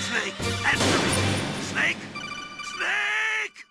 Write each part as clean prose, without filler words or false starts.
Snake, answer me! Snake! Snake!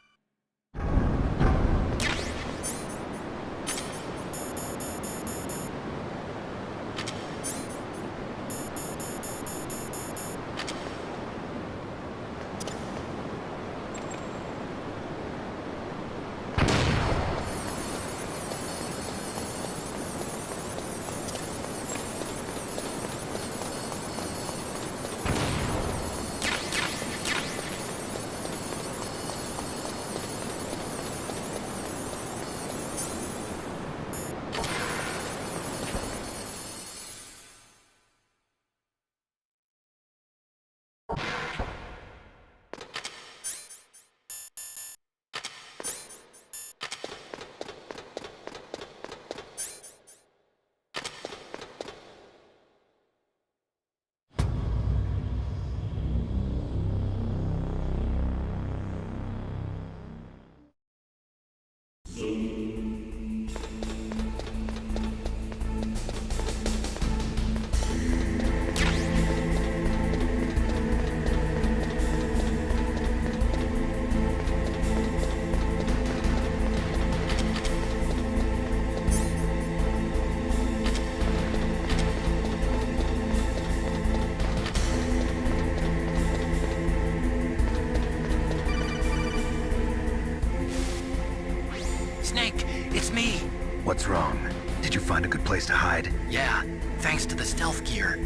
Snake, it's me. What's wrong? Did you find a good place to hide? Yeah, thanks to the stealth gear.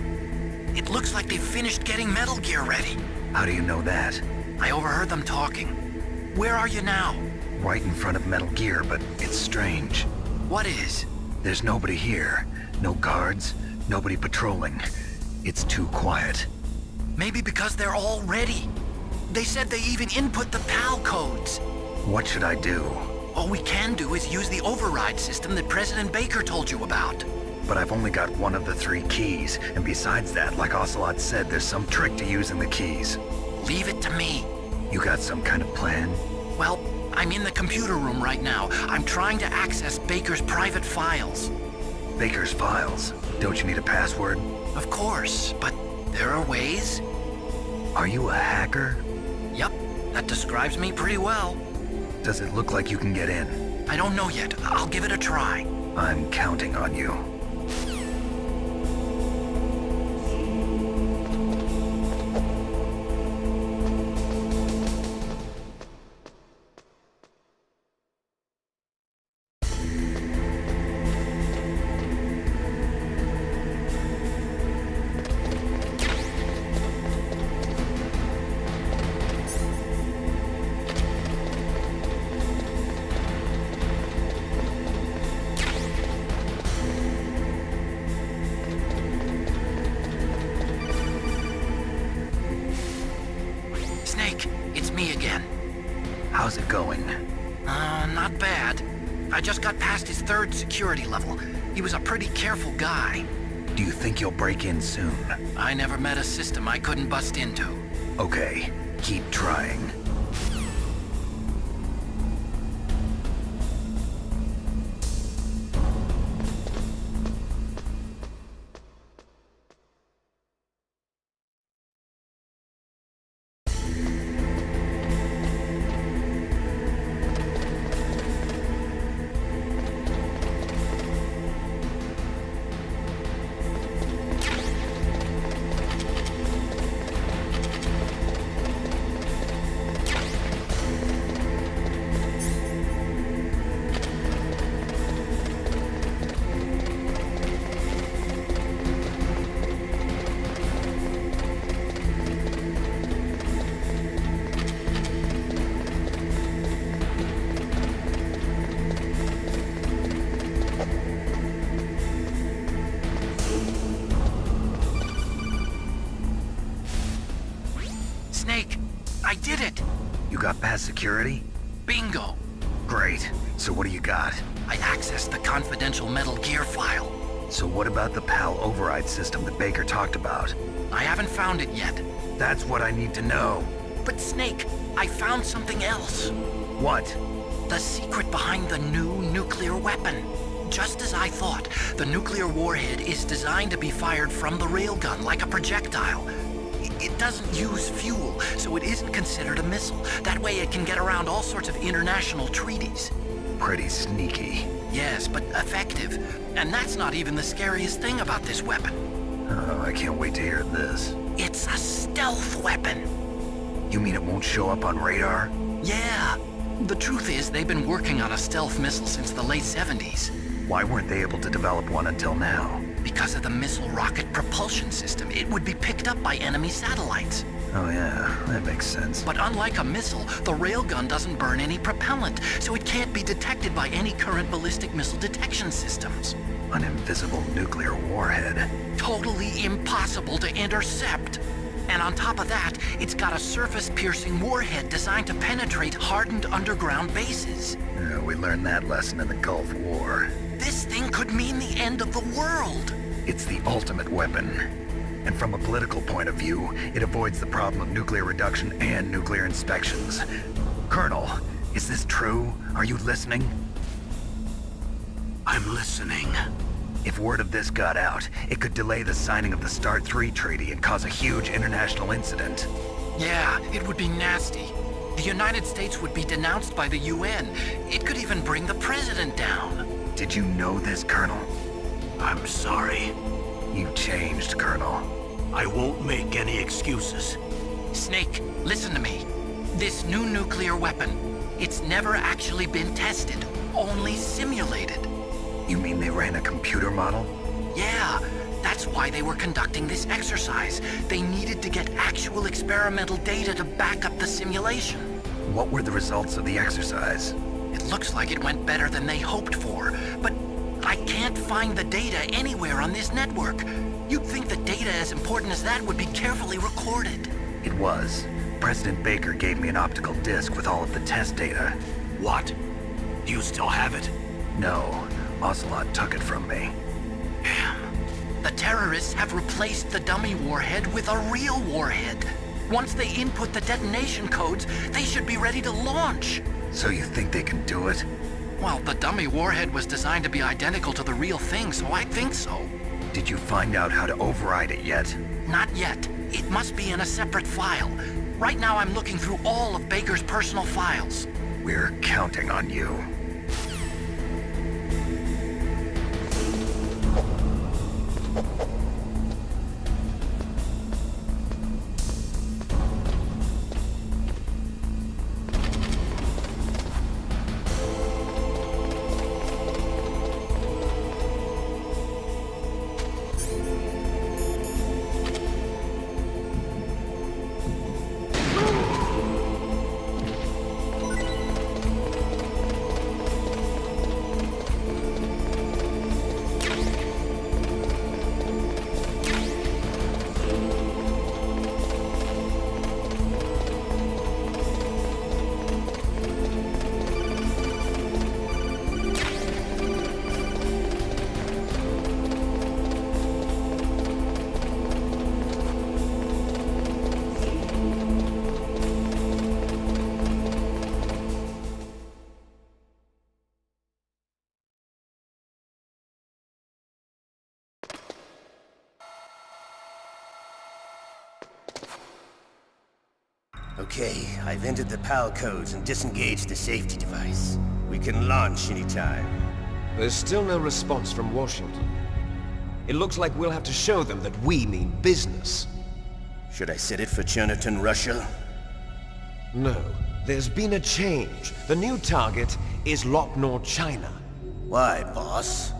It looks like they've finished getting Metal Gear ready. How do you know that? I overheard them talking. Where are you now? Right in front of Metal Gear, but it's strange. What is? There's nobody here. No guards, nobody patrolling. It's too quiet. Maybe because they're all ready. They said they even input the PAL codes. What should I do? All we can do is use the override system that President Baker told you about. But I've only got one of the 3 keys, and besides that, like Ocelot said, there's some trick to using the keys. Leave it to me. You got some kind of plan? Well, I'm in the computer room right now. I'm trying to access Baker's private files. Baker's files? Don't you need a password? Of course, but there are ways. Are you a hacker? Yep, that describes me pretty well. Does it look like you can get in? I don't know yet. I'll give it a try. I'm counting on you. Snake, it's me again. How's it going? Not bad. I just got past his 3rd security level. He was a pretty careful guy. Do you think you'll break in soon? I never met a system I couldn't bust into. Okay, keep trying. security? Bingo! Great. So what do you got? I accessed the confidential Metal Gear file. So what about the PAL override system that Baker talked about? I haven't found it yet. That's what I need to know. But Snake, I found something else. What? The secret behind the new nuclear weapon. Just as I thought, the nuclear warhead is designed to be fired from the railgun like a projectile. It doesn't use fuel, so it isn't considered a missile. That way it can get around all sorts of international treaties. Pretty sneaky. Yes, but effective. And that's not even the scariest thing about this weapon. Oh, I can't wait to hear this. It's a stealth weapon. You mean it won't show up on radar? Yeah. The truth is, they've been working on a stealth missile since the late 70s. Why weren't they able to develop one until now? Because of the missile rocket propulsion system, it would be picked up by enemy satellites. Oh yeah, that makes sense. But unlike a missile, the railgun doesn't burn any propellant, so it can't be detected by any current ballistic missile detection systems. An invisible nuclear warhead. Totally impossible to intercept. And on top of that, it's got a surface-piercing warhead designed to penetrate hardened underground bases. Yeah, we learned that lesson in the Gulf War. This thing could mean the end of the world. It's the ultimate weapon. And from a political point of view, it avoids the problem of nuclear reduction and nuclear inspections. Colonel, is this true? Are you listening? I'm listening. If word of this got out, it could delay the signing of the START 3 treaty and cause a huge international incident. Yeah, it would be nasty. The United States would be denounced by the UN. It could even bring the president down. Did you know this, Colonel? I'm sorry. You changed, Colonel. I won't make any excuses. Snake, listen to me. This new nuclear weapon, it's never actually been tested, only simulated. You mean they ran a computer model? Yeah, that's why they were conducting this exercise. They needed to get actual experimental data to back up the simulation. What were the results of the exercise? It looks like it went better than they hoped for, but I can't find the data anywhere on this network. You'd think the data as important as that would be carefully recorded. It was. President Baker gave me an optical disc with all of the test data. What? Do you still have it? No, Ocelot took it from me. Damn. The terrorists have replaced the dummy warhead with a real warhead. Once they input the detonation codes, they should be ready to launch. So you think they can do it? Well, the dummy warhead was designed to be identical to the real thing, so I think so. Did you find out how to override it yet? Not yet. It must be in a separate file. Right now I'm looking through all of Baker's personal files. We're counting on you. Okay, I've entered the PAL codes and disengaged the safety device. We can launch anytime. There's still no response from Washington. It looks like we'll have to show them that we mean business. Should I set it for Cherniton, Russia? No, there's been a change. The new target is Lopnor, China. Why, boss?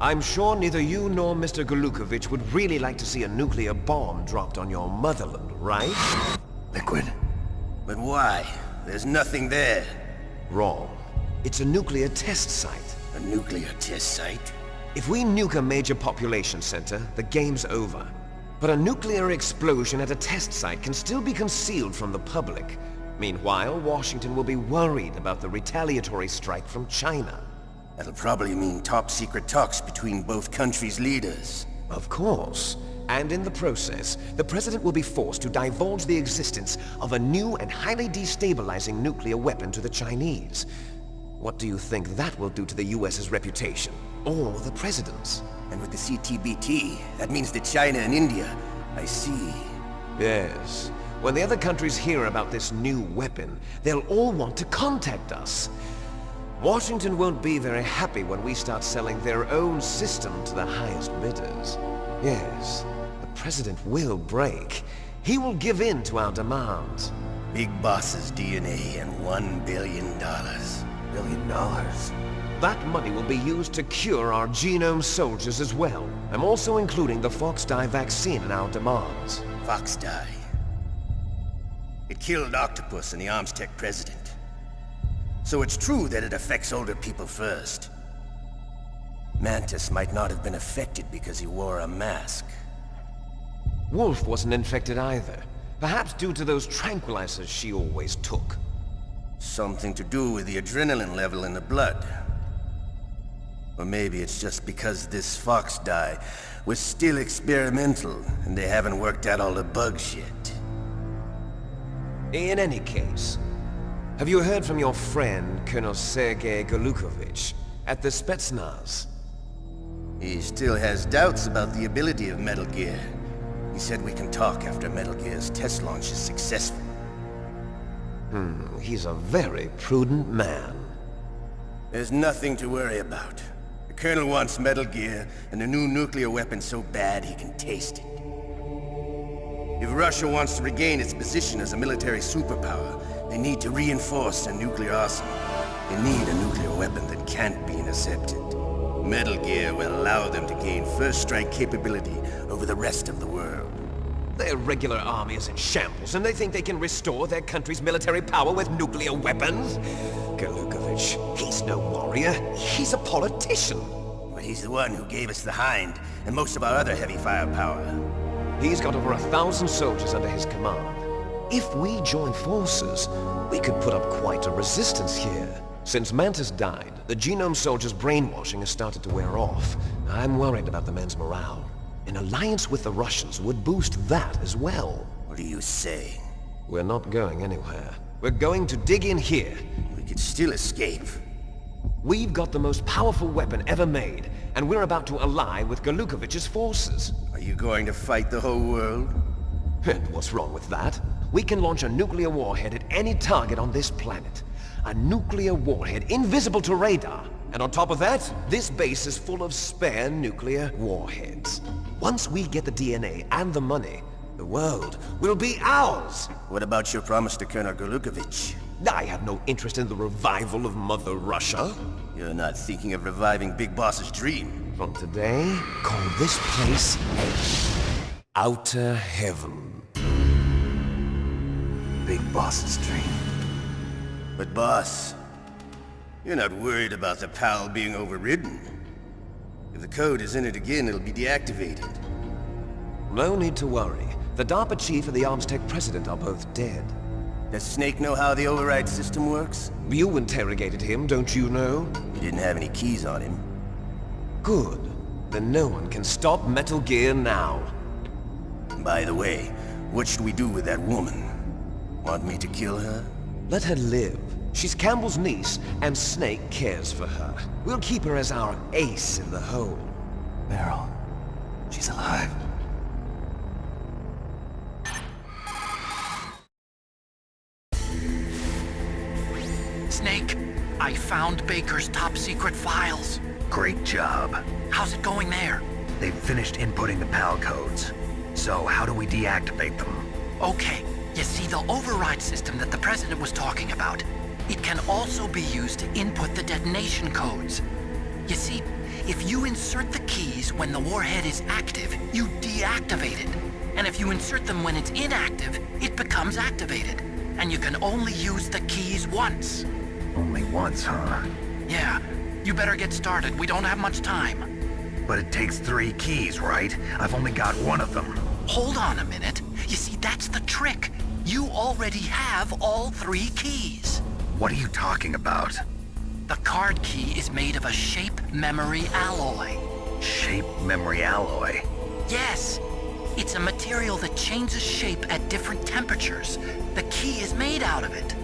I'm sure neither you nor Mr. Golukovich would really like to see a nuclear bomb dropped on your motherland, right? Liquid. But why? There's nothing there. Wrong. It's a nuclear test site. A nuclear test site? If we nuke a major population center, the game's over. But a nuclear explosion at a test site can still be concealed from the public. Meanwhile, Washington will be worried about the retaliatory strike from China. That'll probably mean top-secret talks between both countries' leaders. Of course. And in the process, the President will be forced to divulge the existence of a new and highly destabilizing nuclear weapon to the Chinese. What do you think that will do to the US's reputation? Or the President's? And with the CTBT, that means that China and India... I see. Yes. When the other countries hear about this new weapon, they'll all want to contact us. Washington won't be very happy when we start selling their own system to the highest bidders. Yes, the President will break. He will give in to our demands. Big Boss's DNA and $1 billion. $1 billion? That money will be used to cure our genome soldiers as well. I'm also including the Foxdie vaccine in our demands. Foxdie. It killed Octopus and the Armstech president. So it's true that it affects older people first. Mantis might not have been affected because he wore a mask. Wolf wasn't infected either. Perhaps due to those tranquilizers she always took. Something to do with the adrenaline level in the blood. Or maybe it's just because this Foxdie was still experimental and they haven't worked out all the bugs yet. In any case, have you heard from your friend, Colonel Sergei Golukovich, at the Spetsnaz? He still has doubts about the ability of Metal Gear. He said we can talk after Metal Gear's test launch is successful. He's a very prudent man. There's nothing to worry about. The Colonel wants Metal Gear and a new nuclear weapon so bad he can taste it. If Russia wants to regain its position as a military superpower, they need to reinforce their nuclear arsenal. They need a nuclear weapon that can't be intercepted. Metal Gear will allow them to gain first strike capability over the rest of the world. Their regular army is in shambles, and they think they can restore their country's military power with nuclear weapons? Golukovich, he's no warrior. He's a politician. But he's the one who gave us the Hind and most of our other heavy firepower. He's got over 1,000 soldiers under his command. If we join forces, we could put up quite a resistance here. Since Mantis died, the genome soldiers' brainwashing has started to wear off. I'm worried about the men's morale. An alliance with the Russians would boost that as well. What are you saying? We're not going anywhere. We're going to dig in here. We could still escape. We've got the most powerful weapon ever made, and we're about to ally with Golukovich's forces. Are you going to fight the whole world? And what's wrong with that? We can launch a nuclear warhead at any target on this planet. A nuclear warhead invisible to radar. And on top of that, this base is full of spare nuclear warheads. Once we get the DNA and the money, the world will be ours! What about your promise to Colonel Golukovich? I have no interest in the revival of Mother Russia. You're not thinking of reviving Big Boss's dream. From today, call this place Outer Heaven. Big Boss's dream. But boss, you're not worried about the PAL being overridden. If the code is in it again, it'll be deactivated. No need to worry. The DARPA chief and the Armstech president are both dead. Does Snake know how the override system works? You interrogated him, don't you know? He didn't have any keys on him. Good. Then no one can stop Metal Gear now. By the way, what should we do with that woman? Want me to kill her? Let her live. She's Campbell's niece, and Snake cares for her. We'll keep her as our ace in the hole. Meryl, she's alive. Snake, I found Baker's top-secret files. Great job. How's it going there? They've finished inputting the PAL codes. So how do we deactivate them? Okay, you see the override system that the President was talking about? It can also be used to input the detonation codes. You see, if you insert the keys when the warhead is active, you deactivate it. And if you insert them when it's inactive, it becomes activated. And you can only use the keys once. Only once, huh? Yeah, you better get started. We don't have much time. But it takes 3 keys, right? I've only got one of them. Hold on a minute. You see, that's the trick. You already have all 3 keys. What are you talking about? The card key is made of a shape memory alloy. Shape memory alloy? Yes, it's a material that changes shape at different temperatures. The key is made out of it.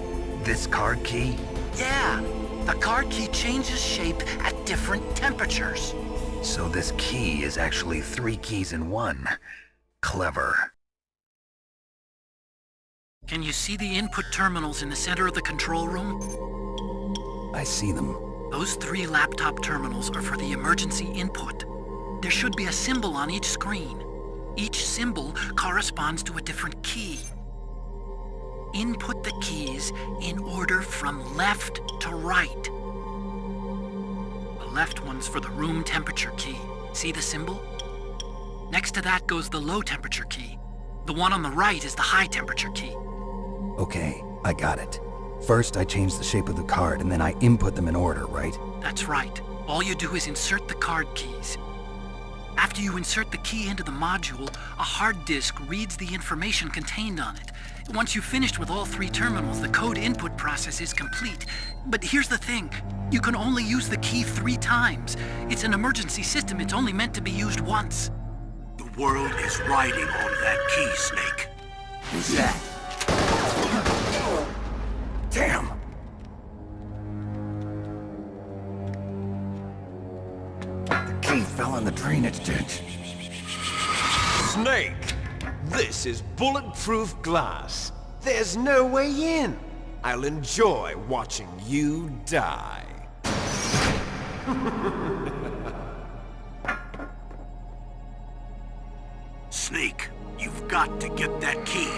This card key? Yeah, the card key changes shape at different temperatures. So this key is actually 3 keys in one. Clever. Can you see the input terminals in the center of the control room? I see them. Those 3 laptop terminals are for the emergency input. There should be a symbol on each screen. Each symbol corresponds to a different key. Input the keys in order from left to right. The left one's for the room temperature key. See the symbol? Next to that goes the low temperature key. The one on the right is the high temperature key. Okay, I got it. First, I change the shape of the card, and then I input them in order, right? That's right. All you do is insert the card keys. After you insert the key into the module, a hard disk reads the information contained on it. Once you've finished with all 3 terminals, the code input process is complete. But here's the thing. You can only use the key 3 times. It's an emergency system. It's only meant to be used once. The world is riding on that key, Snake. Who's that? Damn! The key fell in the drainage ditch. Snake! This is bulletproof glass. There's no way in. I'll enjoy watching you die. Snake, you've got to get that key.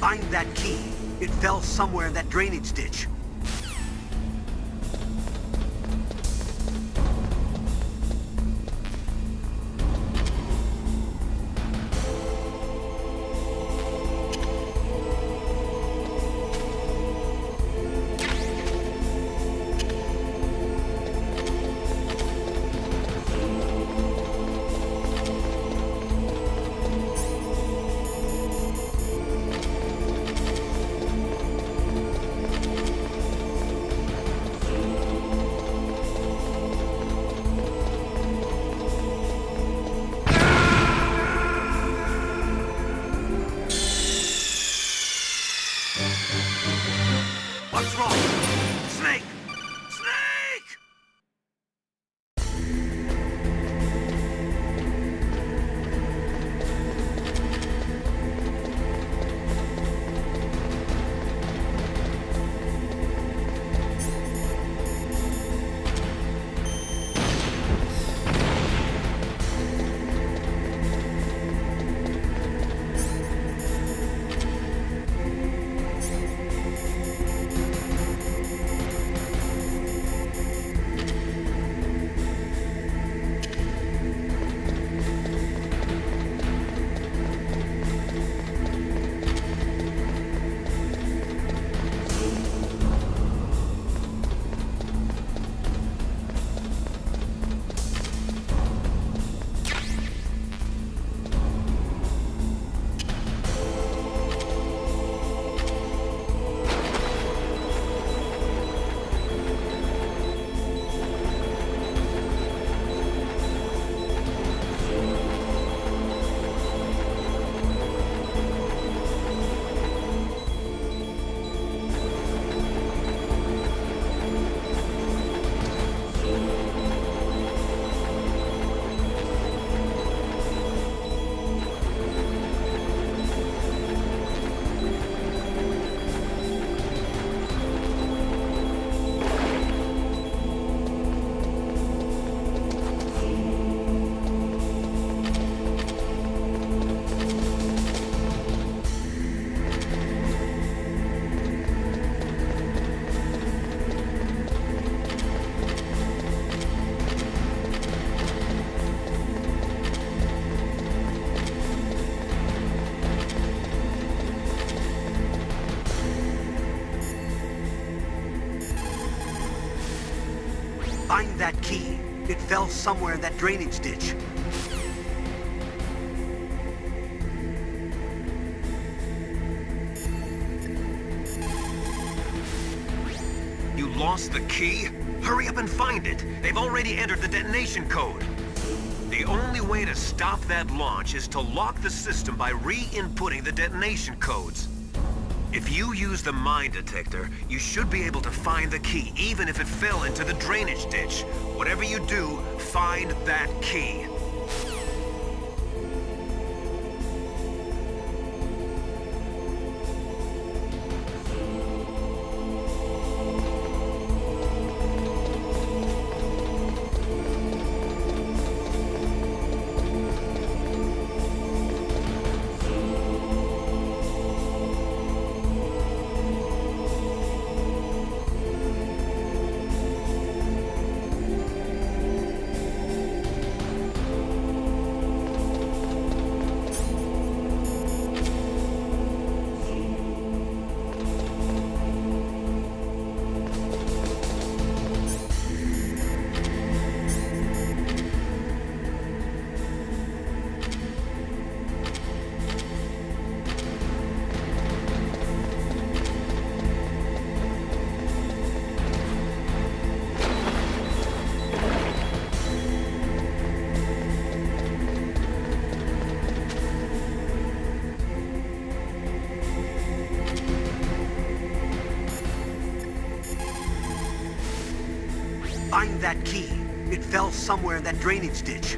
Find that key. It fell somewhere in that drainage ditch. What's wrong? Snake! Snake! Find that key. It fell somewhere in that drainage ditch. You lost the key? Hurry up and find it. They've already entered the detonation code. The only way to stop that launch is to lock the system by re-inputting the detonation codes. If you use the mine detector, you should be able to find the key, even if it fell into the drainage ditch. Whatever you do, find that key. Find that key. It fell somewhere in that drainage ditch.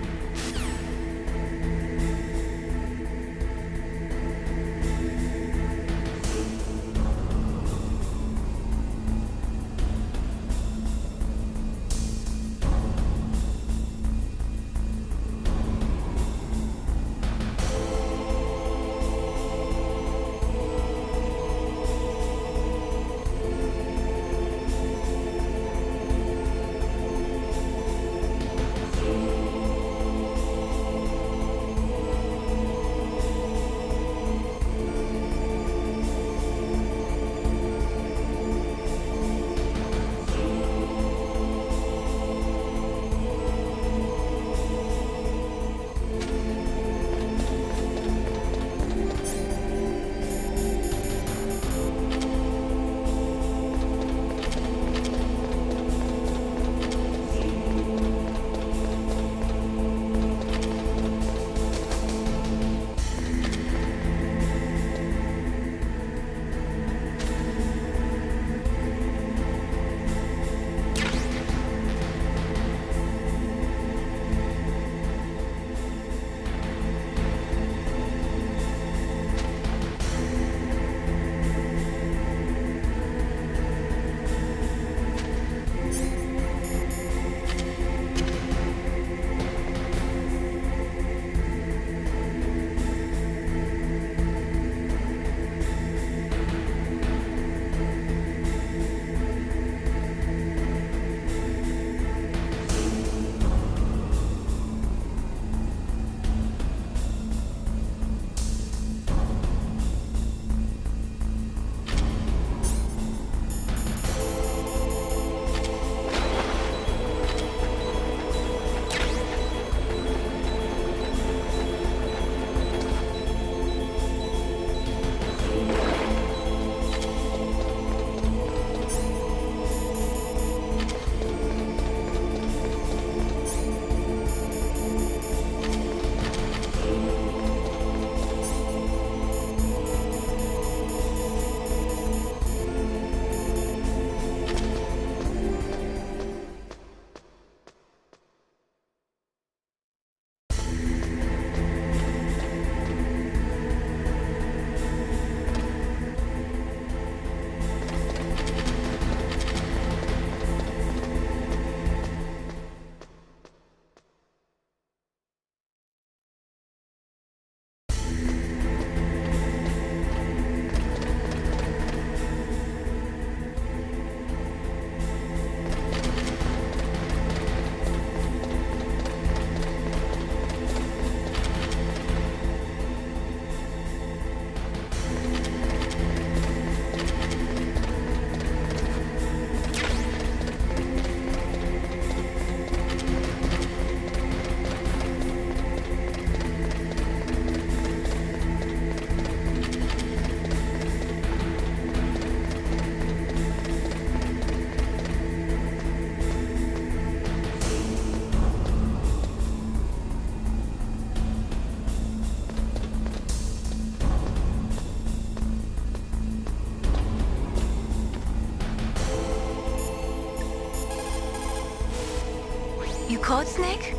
called Snake?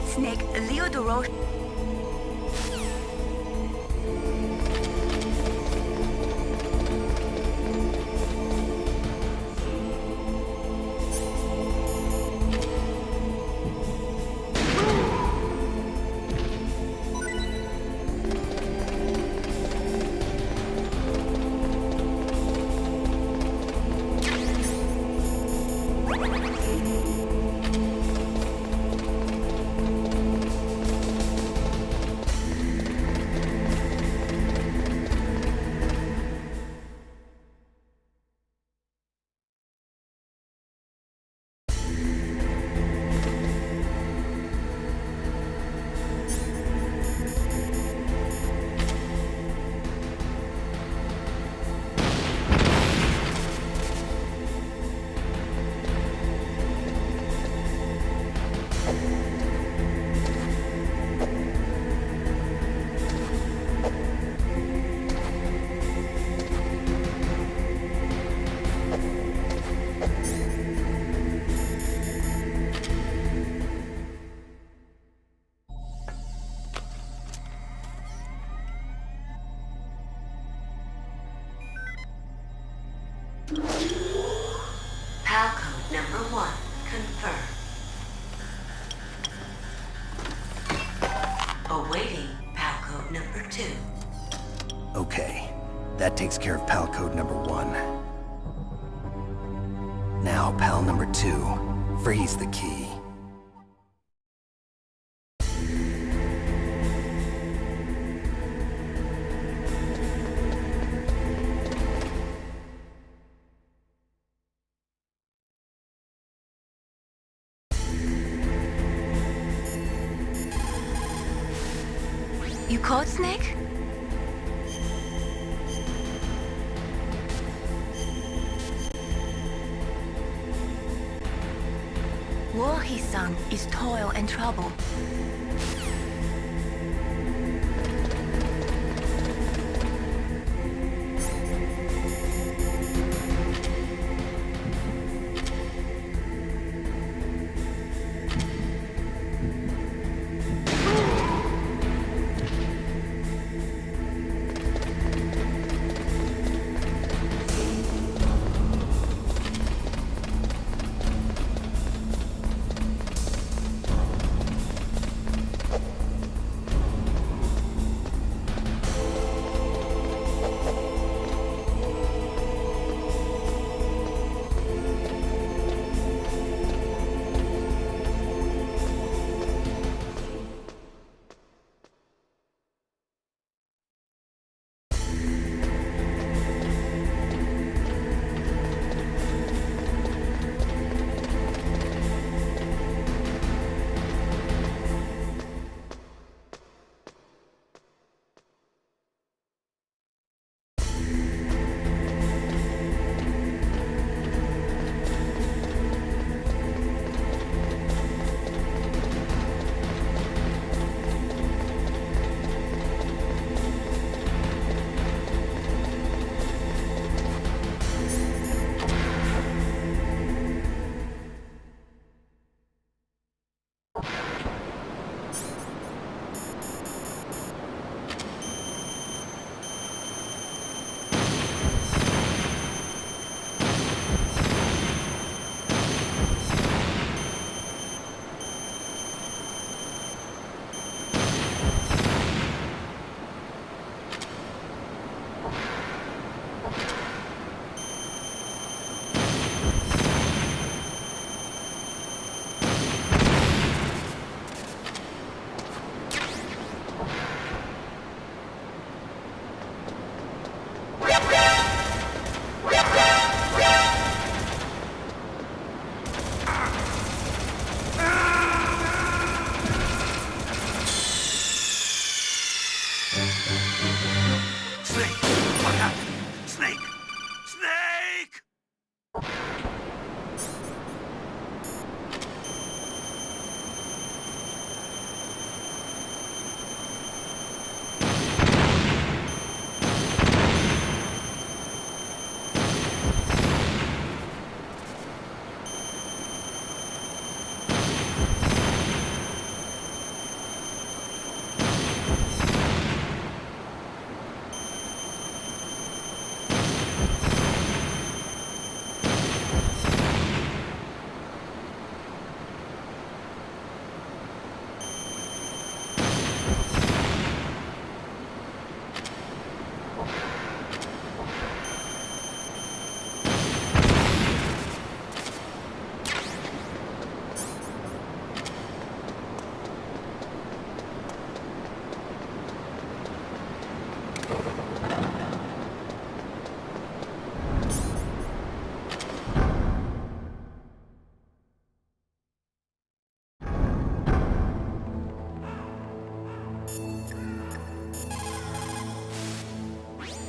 Snake, Leo DeRoche. PAL code number 1, confirmed. Awaiting PAL code number 2. Okay, that takes care of PAL code number 1. Now, PAL number 2, freeze the key. You called Snake? War he sung is toil and trouble.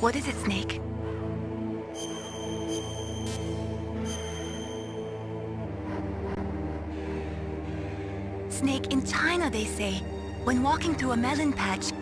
What is it, Snake? Snake, in China they say, when walking through a melon patch,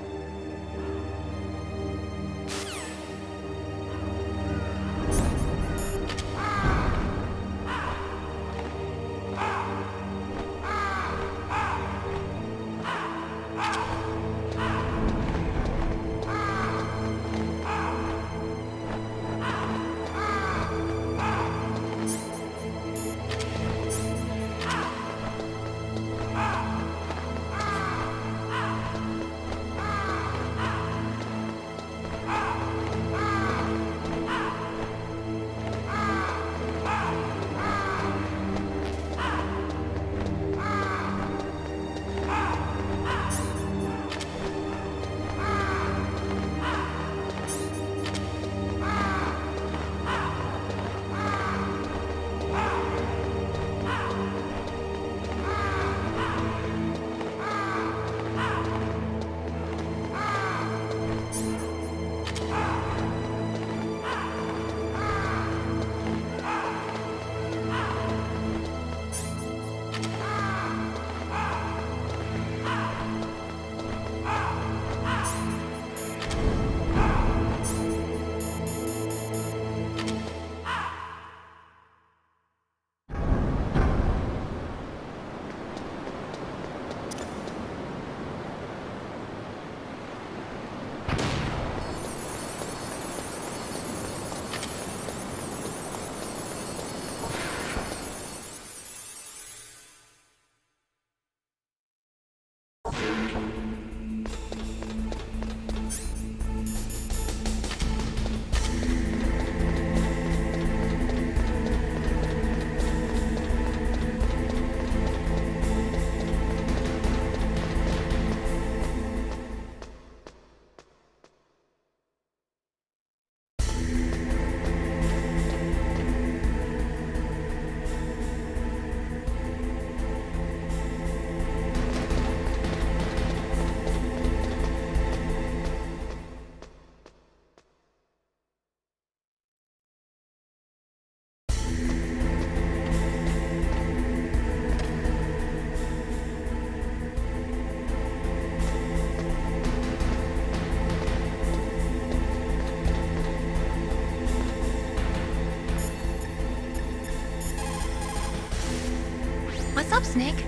what's up, Snake?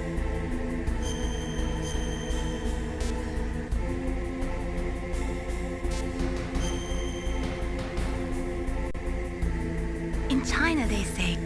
In China they say,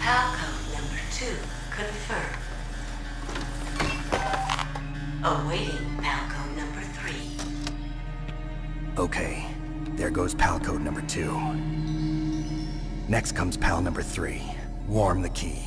Palcode number 2 confirmed. Awaiting Palcode number 3. Okay, there goes pal code number 2. Next comes pal number 3. Warm the key.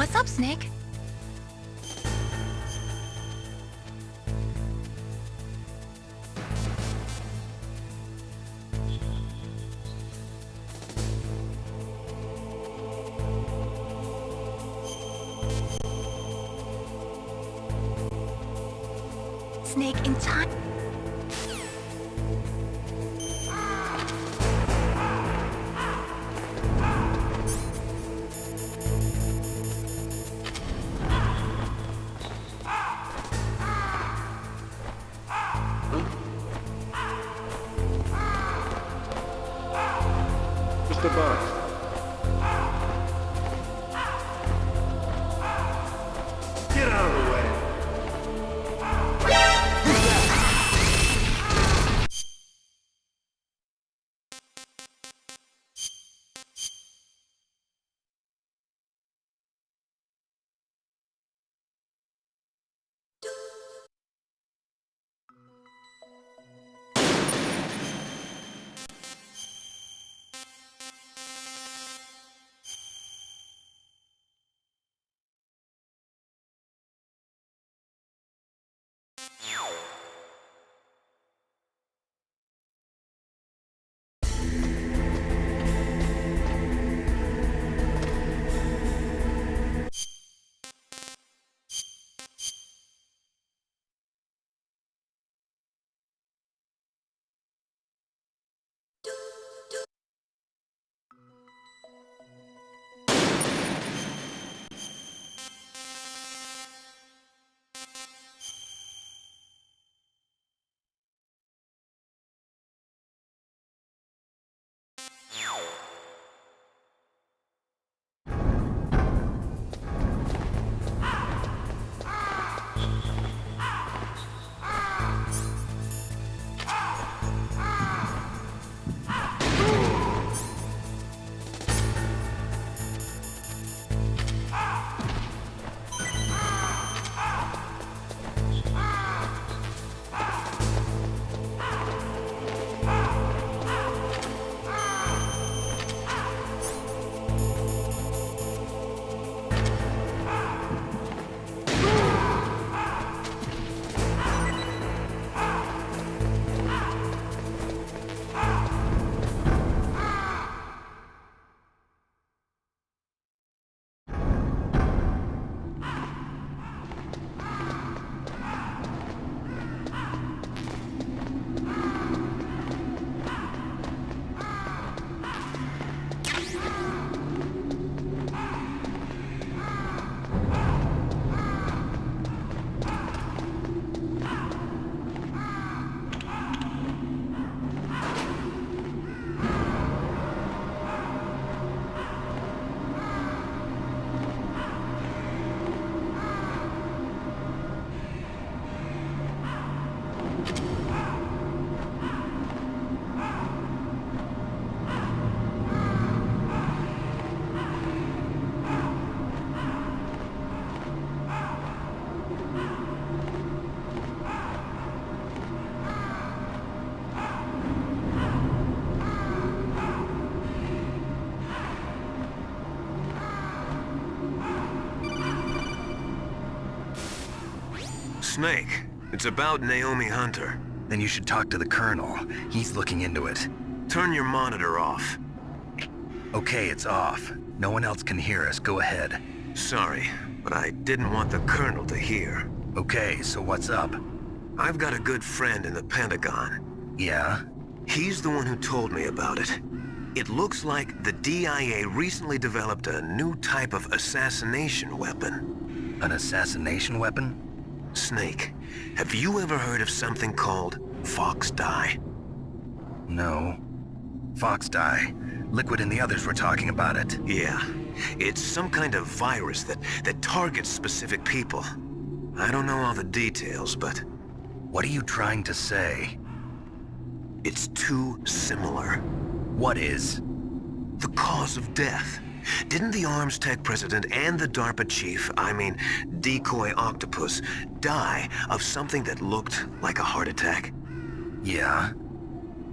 What's up, Snake? Snake in time. Mr. Box. Get out of the way. Who's that? Snake, it's about Naomi Hunter. Then you should talk to the Colonel. He's looking into it. Turn your monitor off. Okay, it's off. No one else can hear us. Go ahead. Sorry, but I didn't want the Colonel to hear. Okay, so what's up? I've got a good friend in the Pentagon. Yeah? He's the one who told me about it. It looks like the DIA recently developed a new type of assassination weapon. An assassination weapon? Snake, have you ever heard of something called Fox Dye? No. Fox dye. Liquid and the others were talking about it. Yeah. It's some kind of virus that targets specific people. I don't know all the details, but What are you trying to say? it's too similar. What is? The cause of death. Didn't the Arms Tech president and the DARPA chief, I mean, Decoy Octopus, die of something that looked like a heart attack? Yeah?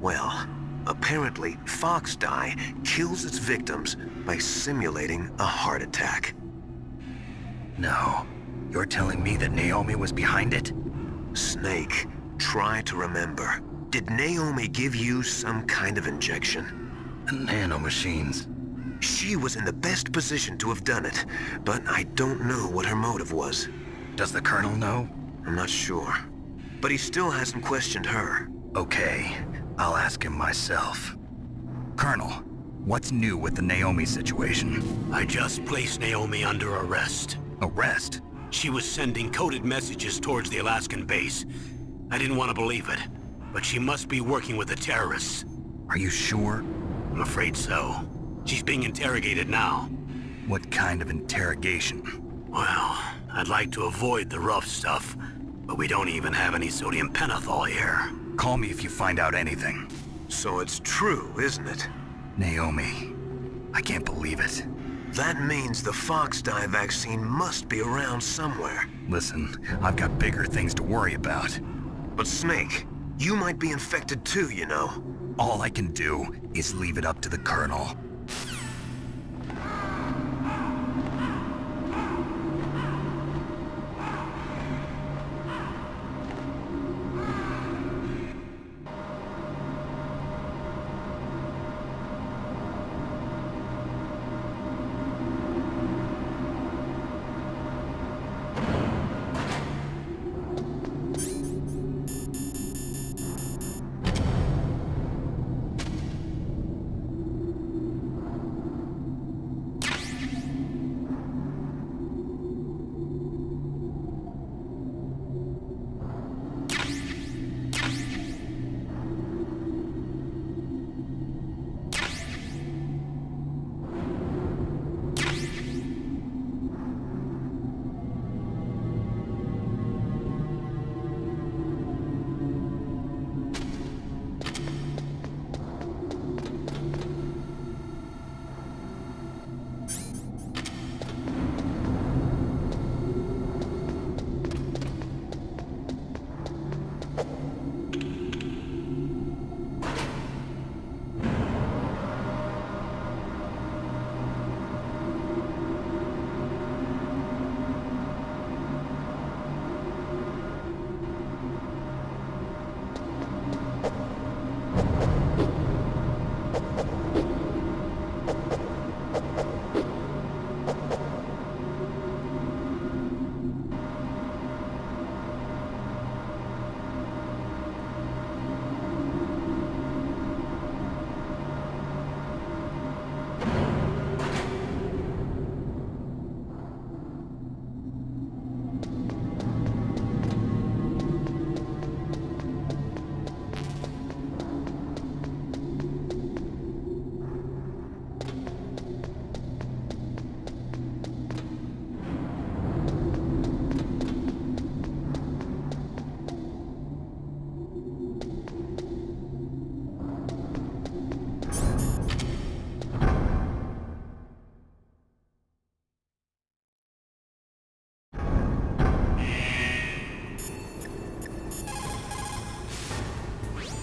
Well, apparently Fox Dye kills its victims by simulating a heart attack. No. You're telling me that Naomi was behind it? Snake, try to remember. Did Naomi give you some kind of injection? Nanomachines. She was in the best position to have done it, but I don't know what her motive was. Does the Colonel know? I'm not sure. But he still hasn't questioned her. Okay, I'll ask him myself. Colonel, what's new with the Naomi situation? I just placed Naomi under arrest. Arrest? She was sending coded messages towards the Alaskan base. I didn't want to believe it, but she must be working with the terrorists. Are you sure? I'm afraid so. She's being interrogated now. What kind of interrogation? Well, I'd like to avoid the rough stuff, but we don't even have any sodium pentothal here. Call me if you find out anything. So it's true, isn't it? Naomi, I can't believe it. That means the Fox Dye vaccine must be around somewhere. Listen, I've got bigger things to worry about. But Snake, you might be infected too, you know. All I can do is leave it up to the Colonel.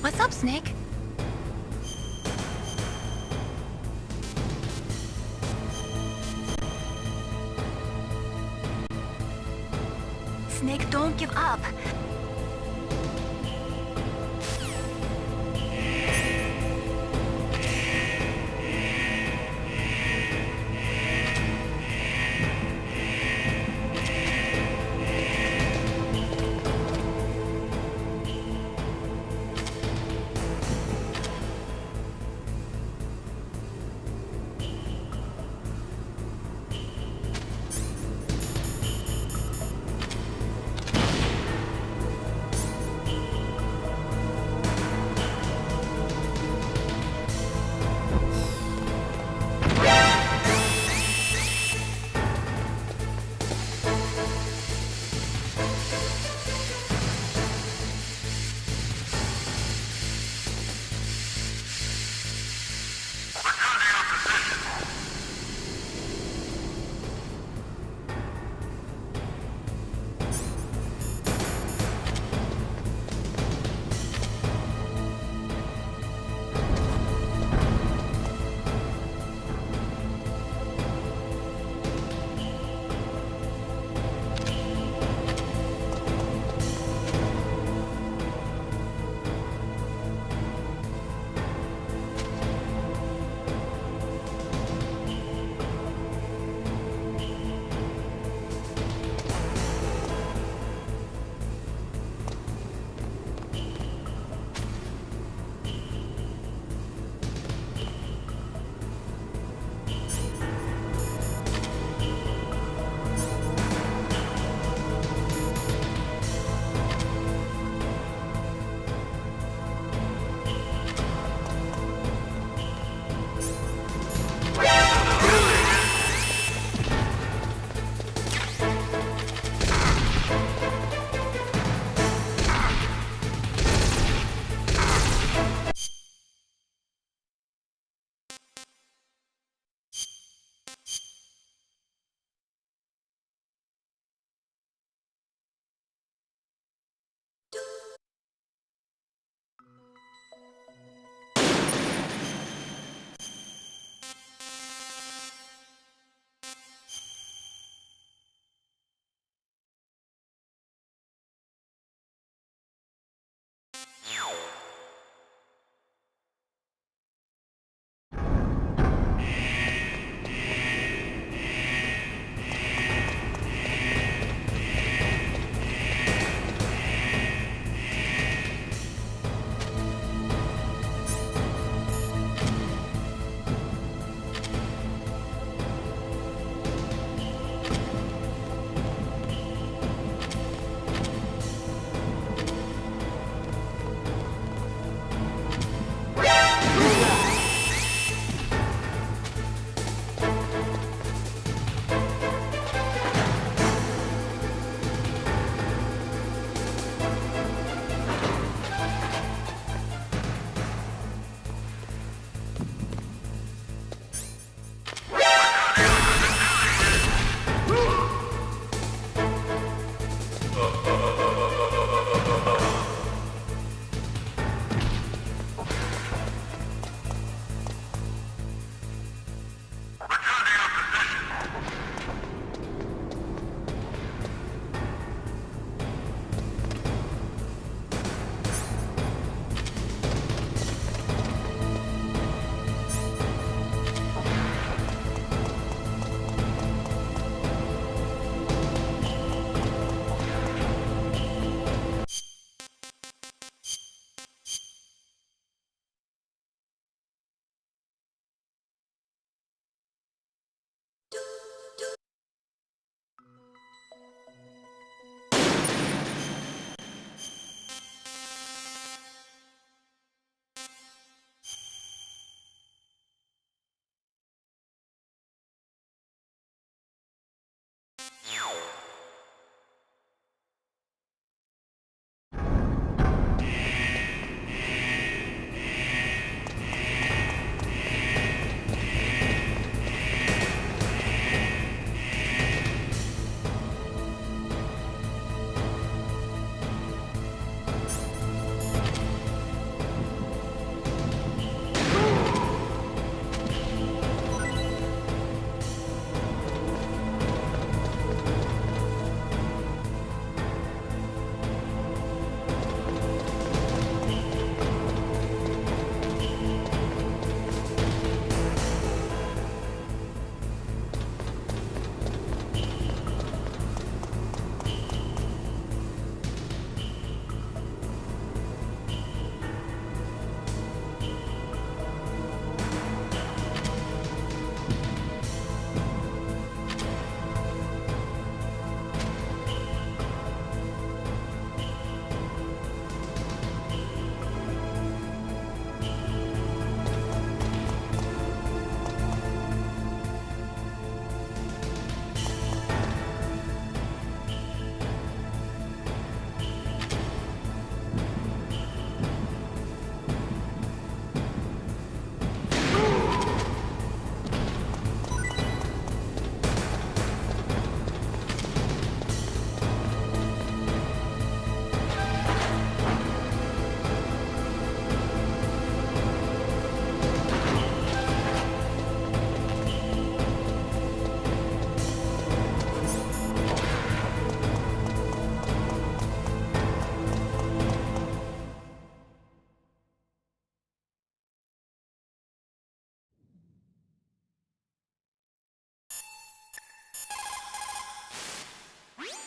What's up, Snake? Snake, don't give up.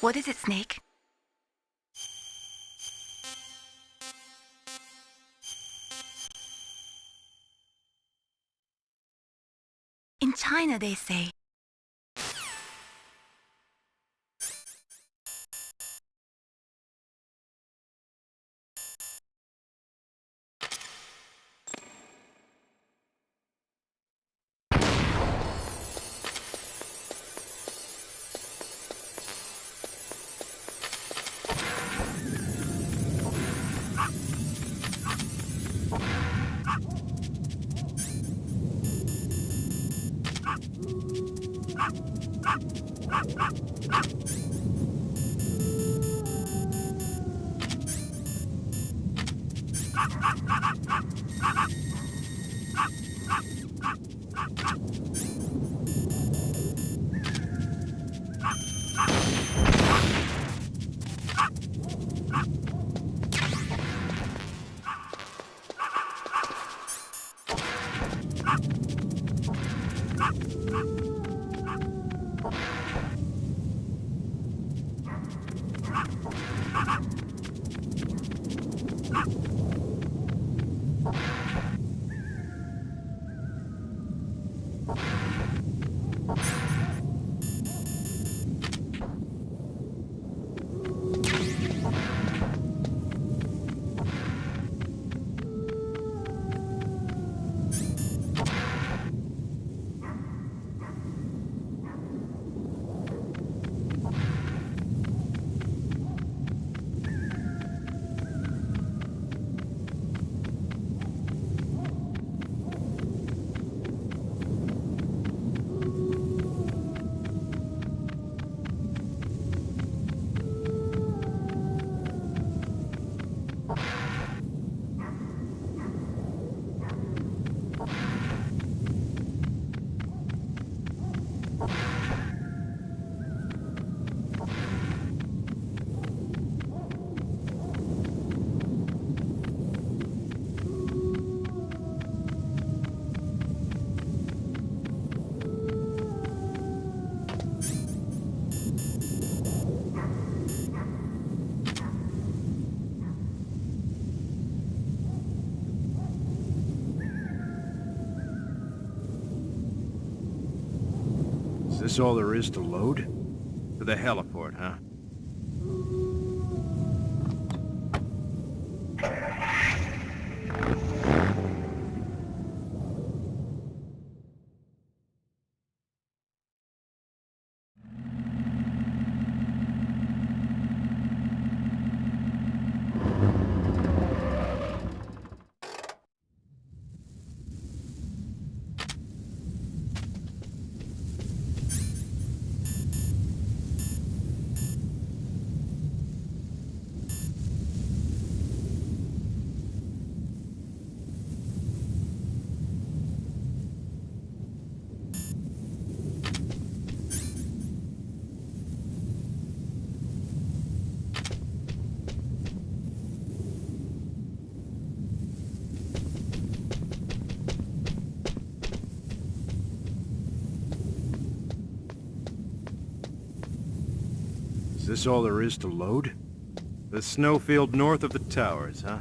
What is it, Snake? In China, they say, Is this all there is to load? To the heliport, huh? Is this all there is to load? The snowfield north of the towers, huh?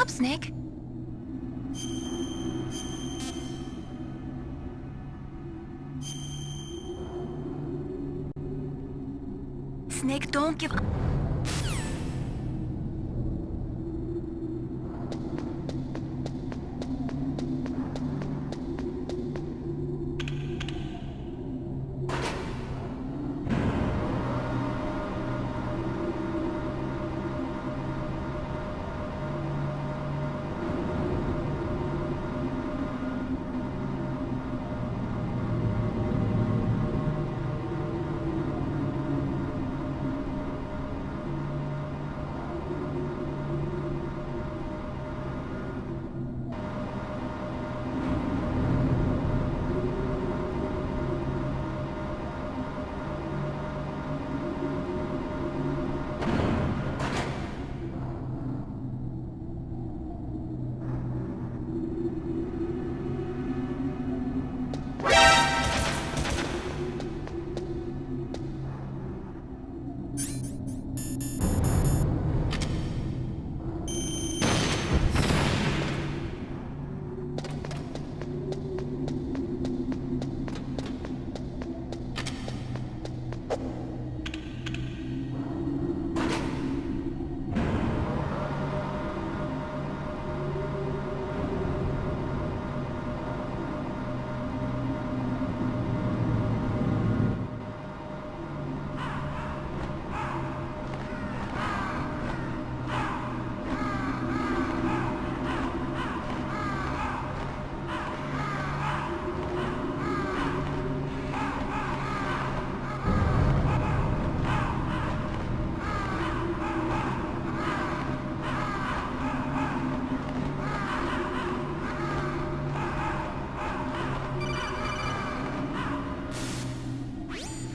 up, Snake? Snake, don't give up.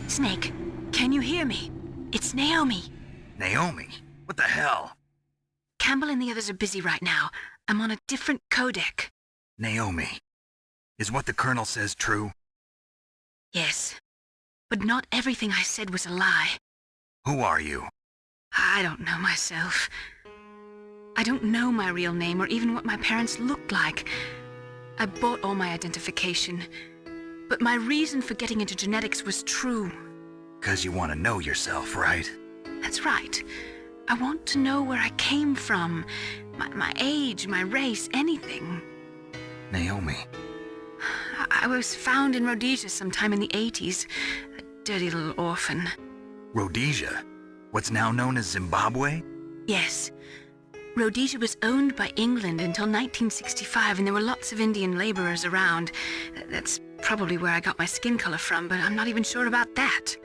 Snake, can you hear me? It's Naomi. Naomi? What the hell? Campbell and the others are busy right now. I'm on a different codec. Naomi, is what the Colonel says true? Yes, but not everything I said was a lie. Who are you? I don't know myself. I don't know my real name or even what my parents looked like. I bought all my identification, but my reason for getting into genetics was true. 'Cause you want to know yourself, right? That's right. I want to know where I came from, my age, my race, anything. Naomi. I was found in Rhodesia sometime in the 80s, a dirty little orphan. Rhodesia? What's now known as Zimbabwe? Yes. Rhodesia was owned by England until 1965, and there were lots of Indian laborers around. That's probably where I got my skin color from, but I'm not even sure about that.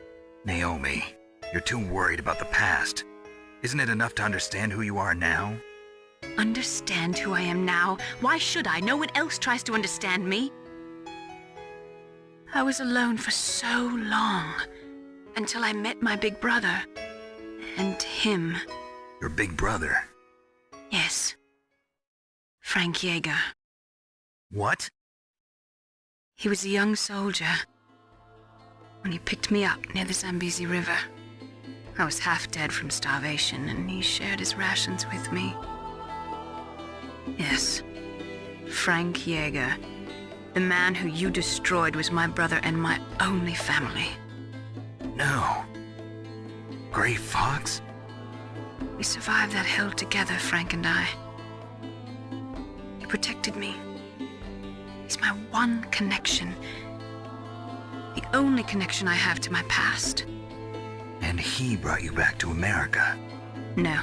Naomi, you're too worried about the past. Isn't it enough to understand who you are now? Understand who I am now? Why should I? No one else tries to understand me. I was alone for so long, until I met my big brother. And him. Your big brother? Yes. Frank Yeager. What? He was a young soldier when he picked me up near the Zambezi River. I was half dead from starvation, and he shared his rations with me. Yes, Frank Yeager. The man who you destroyed was my brother and my only family. No. Gray Fox? We survived that hell together, Frank and I. He protected me. He's my one connection. The only connection I have to my past. And he brought you back to America? No.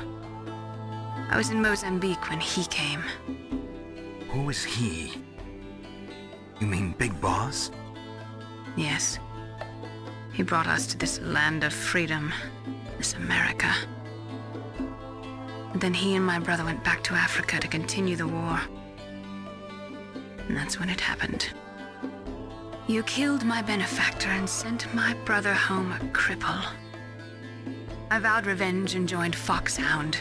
I was in Mozambique when he came. Who is he? You mean Big Boss? Yes. He brought us to this land of freedom, this America. And then he and my brother went back to Africa to continue the war. And that's when it happened. You killed my benefactor and sent my brother home a cripple. I vowed revenge and joined Foxhound.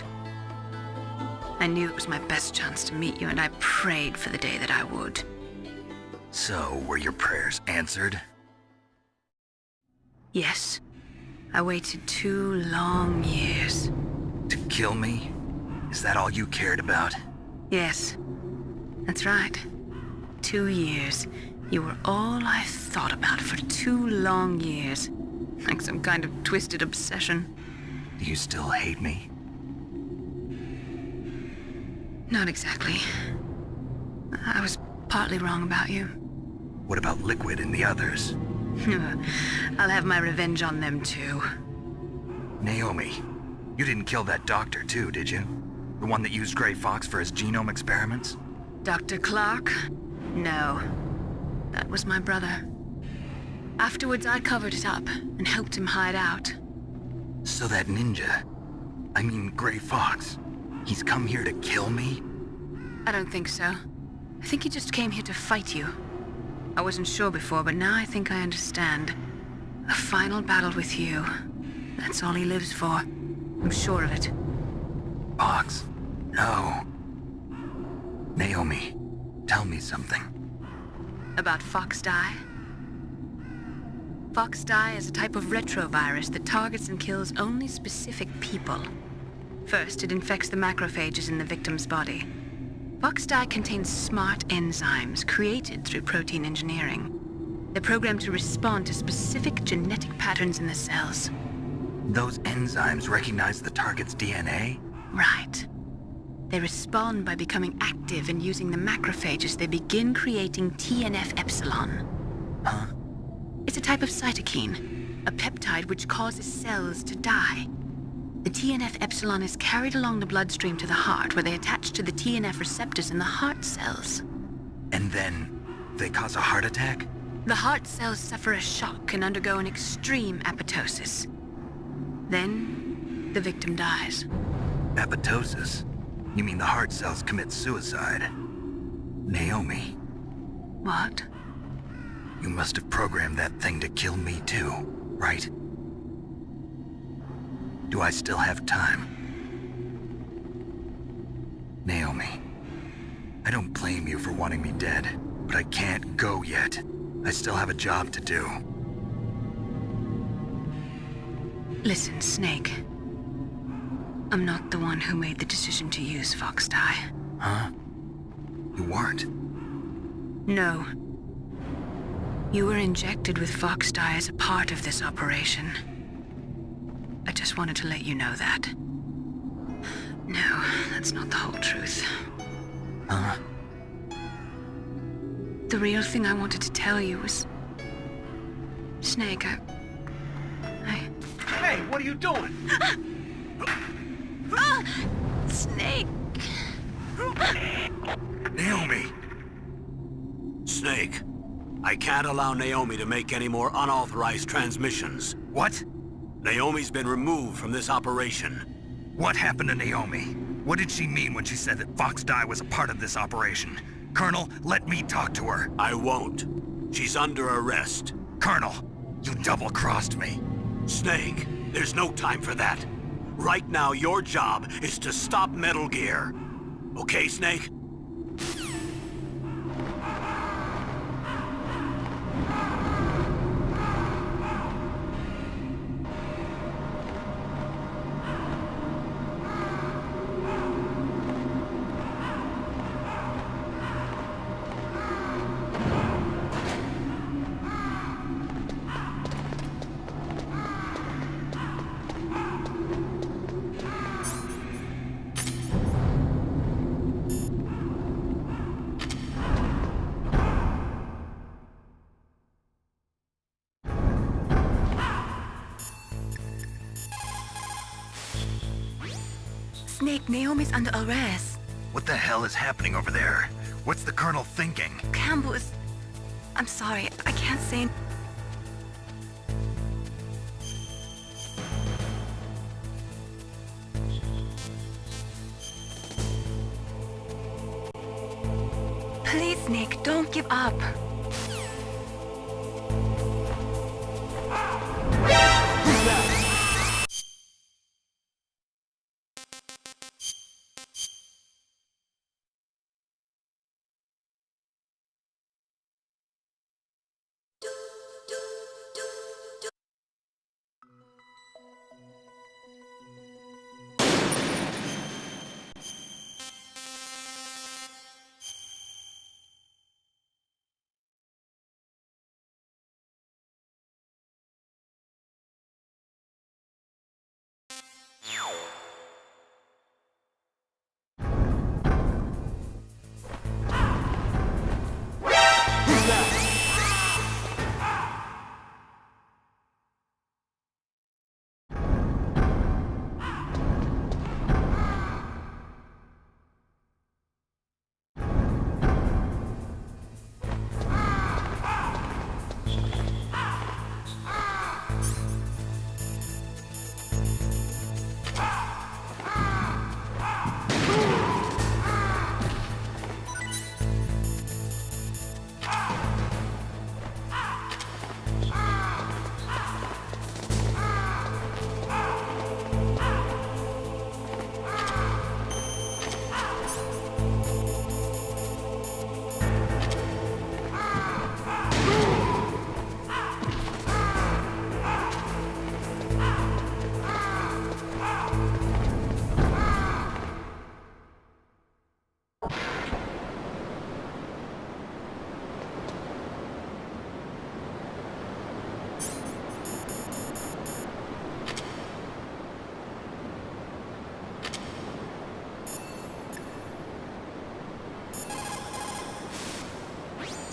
I knew it was my best chance to meet you, and I prayed for the day that I would. So, were your prayers answered? Yes. I waited 2 long years. To kill me? Is that all you cared about? Yes, that's right. 2 years. You were all I thought about for 2 long years. Like some kind of twisted obsession. Do you still hate me? Not exactly. I was partly wrong about you. What about Liquid and the others? I'll have my revenge on them too. Naomi, you didn't kill that doctor too, did you? The one that used Grey Fox for his genome experiments? Dr. Clark? No. That was my brother. Afterwards, I covered it up and helped him hide out. So that ninja, I mean Grey Fox, he's come here to kill me? I don't think so. I think he just came here to fight you. I wasn't sure before, but now I think I understand. A final battle with you. That's all he lives for. I'm sure of it. Fox? No. Naomi, tell me something. About Fox Die? Fox Die is a type of retrovirus that targets and kills only specific people. First, it infects the macrophages in the victim's body. Fox Die contains smart enzymes created through protein engineering. They're programmed to respond to specific genetic patterns in the cells. Those enzymes recognize the target's DNA? Right. They respond by becoming active and using the macrophages. They begin creating TNF-epsilon. Huh? It's a type of cytokine, a peptide which causes cells to die. The TNF-epsilon is carried along the bloodstream to the heart, where they attach to the TNF receptors in the heart cells. And then they cause a heart attack? The heart cells suffer a shock and undergo an extreme apoptosis. Then, the victim dies. Apoptosis? You mean the heart cells commit suicide? Naomi, What? you must have programmed that thing to kill me too, right? Do I still have time? Naomi, I don't blame you for wanting me dead, but I can't go yet. I still have a job to do. Listen, Snake. I'm not the one who made the decision to use Fox Die. Huh? You weren't? No. You were injected with Fox Die as a part of this operation. I just wanted to let you know that. No, that's not the whole truth. Huh? The real thing I wanted to tell you was... Snake, I... Hey, what are you doing? Ah! Snake! Naomi! Snake, I can't allow Naomi to make any more unauthorized transmissions. What? Naomi's been removed from this operation. What happened to Naomi? What did she mean when she said that Fox Die was a part of this operation? Colonel, let me talk to her. I won't. She's under arrest. Colonel, you double-crossed me. Snake, there's no time for that. Right now, your job is to stop Metal Gear. Okay, Snake? Snake, Naomi's under arrest. What the hell is happening over there? What's the Colonel thinking? Campbell is... I'm sorry, I can't say... Please, Snake, don't give up.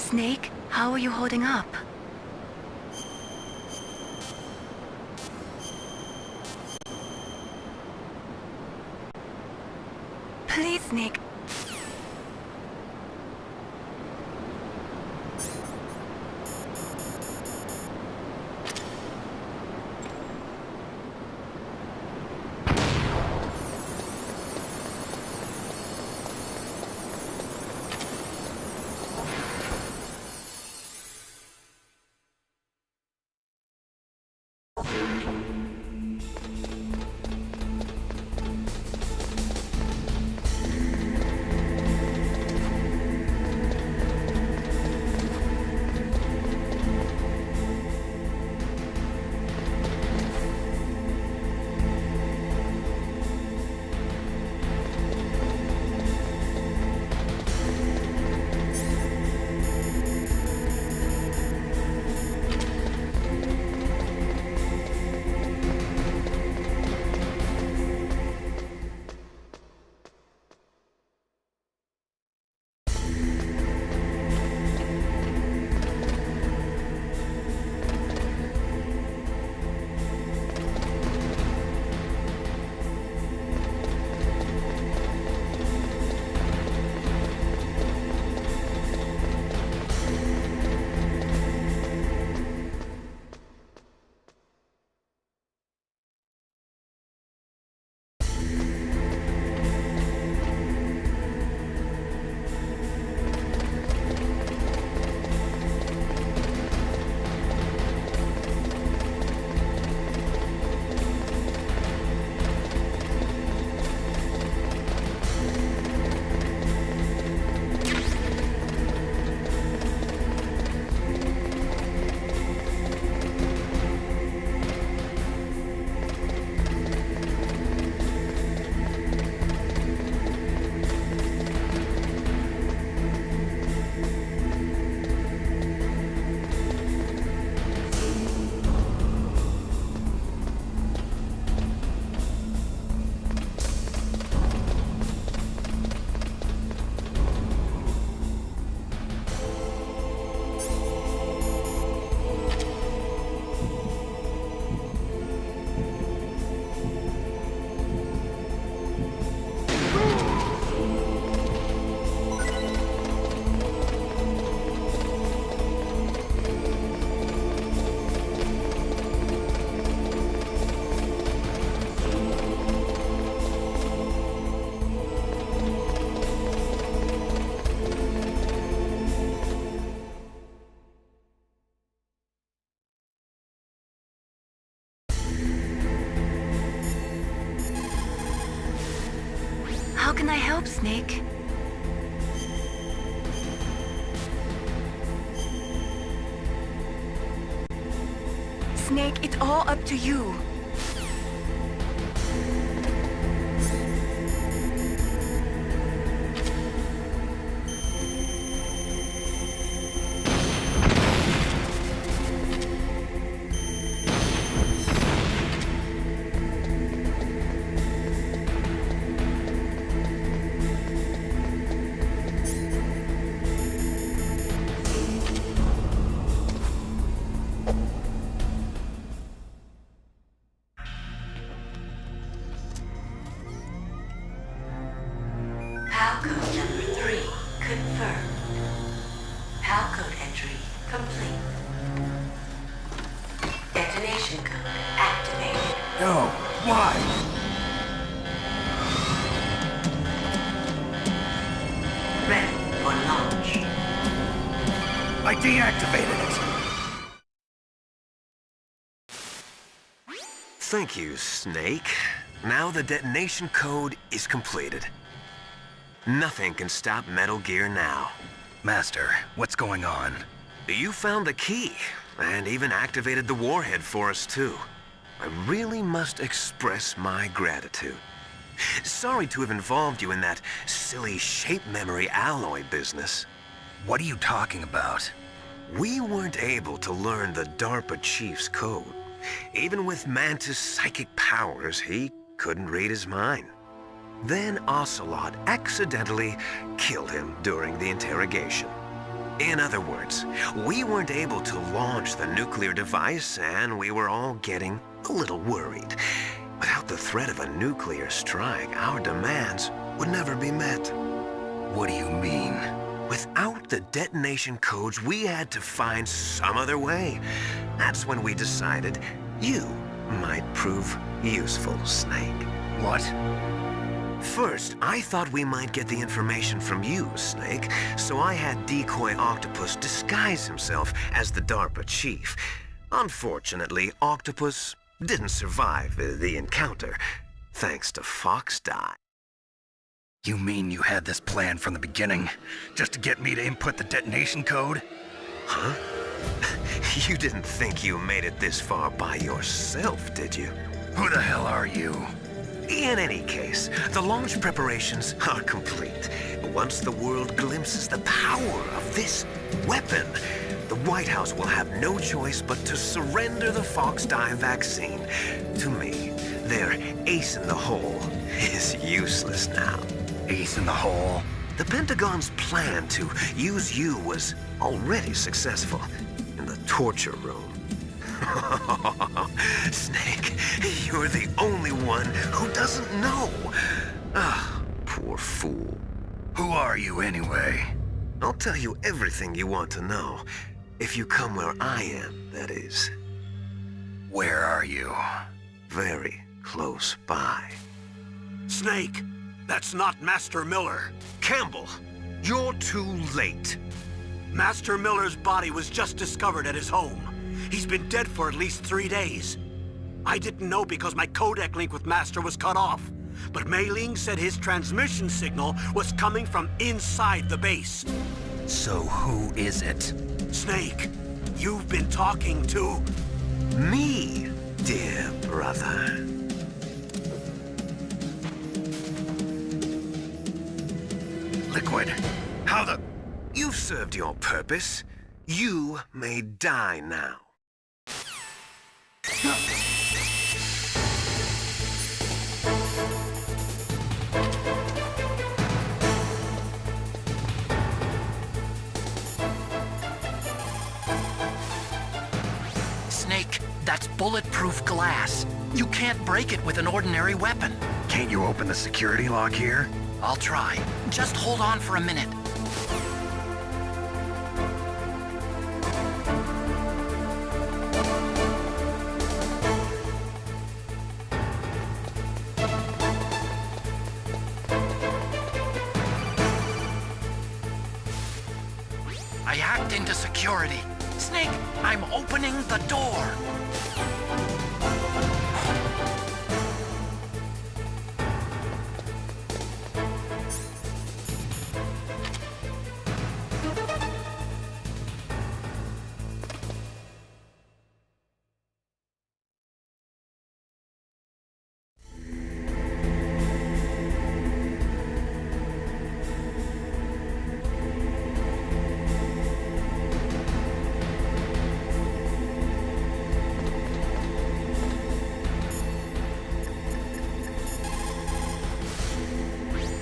Snake, how are you holding up? Please, Snake. How can I help, Snake? Snake, it's all up to you. confirmed. PAL code entry complete. Detonation code activated. No, why? Ready for launch. I deactivated it. Thank you, Snake. Now the detonation code is completed. Nothing can stop Metal Gear now. Master, what's going on? You found the key, and even activated the warhead for us, too. I really must express my gratitude. Sorry to have involved you in that silly shape memory alloy business. What are you talking about? We weren't able to learn the DARPA chief's code. Even with Mantis' psychic powers, he couldn't read his mind. Then Ocelot accidentally killed him during the interrogation. In other words, we weren't able to launch the nuclear device, and we were all getting a little worried. Without the threat of a nuclear strike, our demands would never be met. What do you mean? Without the detonation codes, we had to find some other way. That's when we decided you might prove useful, Snake. What? First, I thought we might get the information from you, Snake, so I had Decoy Octopus disguise himself as the DARPA chief. Unfortunately, Octopus didn't survive the encounter, thanks to Fox Die. You mean you had this plan from the beginning, just to get me to input the detonation code? Huh? You didn't think you made it this far by yourself, did you? Who the hell are you? In any case, the launch preparations are complete. Once the world glimpses the power of this weapon, the White House will have no choice but to surrender the Fox Die vaccine to me. Their ace in the hole is useless now. Ace in the hole? The Pentagon's plan to use you was already successful in the torture room. Snake, you're the only one who doesn't know. Ah, poor fool. Who are you anyway? I'll tell you everything you want to know. If you come where I am, that is. Where are you? Very close by. Snake, that's not Master Miller. Campbell, you're too late. Master Miller's body was just discovered at his home. He's been dead for at least 3 days. I didn't know because my codec link with Master was cut off. But Mei Ling said his transmission signal was coming from inside the base. So who is it? Snake, you've been talking to... Me, dear brother. Liquid, how the... You've served your purpose. You may die now. Snake, that's bulletproof glass. You can't break it with an ordinary weapon. Can't you open the security lock here? I'll try. Just hold on for a minute. I hacked into security. Snake, I'm opening the door.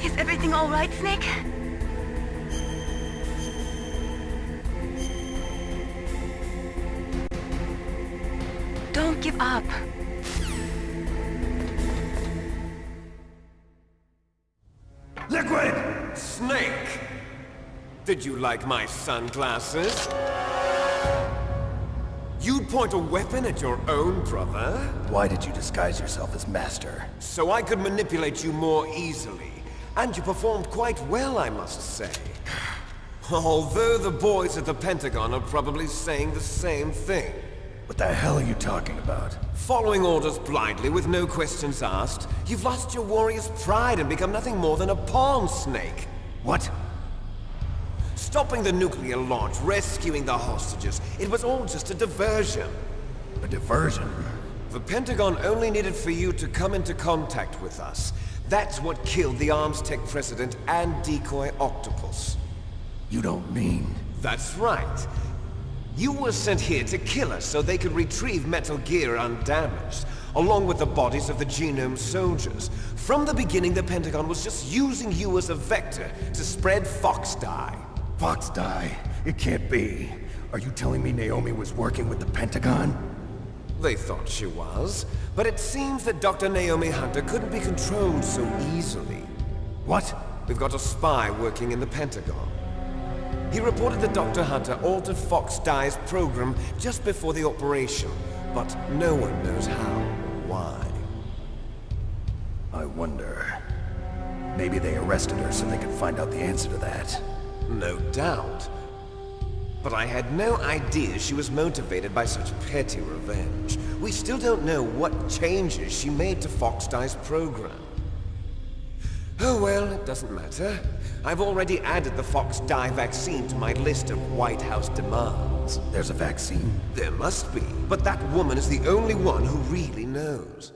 Is everything all right, Snake? Don't give up. Liquid! Snake! Did you like my sunglasses? You'd point a weapon at your own brother? Why did you disguise yourself as Master? So I could manipulate you more easily. And you performed quite well, I must say. Although the boys at the Pentagon are probably saying the same thing. What the hell are you talking about? Following orders blindly with no questions asked, you've lost your warrior's pride and become nothing more than a pawn snake. What? Stopping the nuclear launch, rescuing the hostages, it was all just a diversion. A diversion? The Pentagon only needed for you to come into contact with us. That's what killed the Armstech president and decoy Octopus. You don't mean... That's right. You were sent here to kill us so they could retrieve Metal Gear undamaged, along with the bodies of the Genome soldiers. From the beginning, the Pentagon was just using you as a vector to spread Fox Die. Fox Die? It can't be. Are you telling me Naomi was working with the Pentagon? They thought she was, but it seems that Dr. Naomi Hunter couldn't be controlled so easily. What? We've got a spy working in the Pentagon. He reported that Dr. Hunter altered Fox Die's program just before the operation, but no one knows how or why. I wonder... Maybe they arrested her so they could find out the answer to that. No doubt. But I had no idea she was motivated by such petty revenge. We still don't know what changes she made to Fox Die's program. Oh well, it doesn't matter. I've already added the Fox Die vaccine to my list of White House demands. There's a vaccine? There must be, but that woman is the only one who really knows.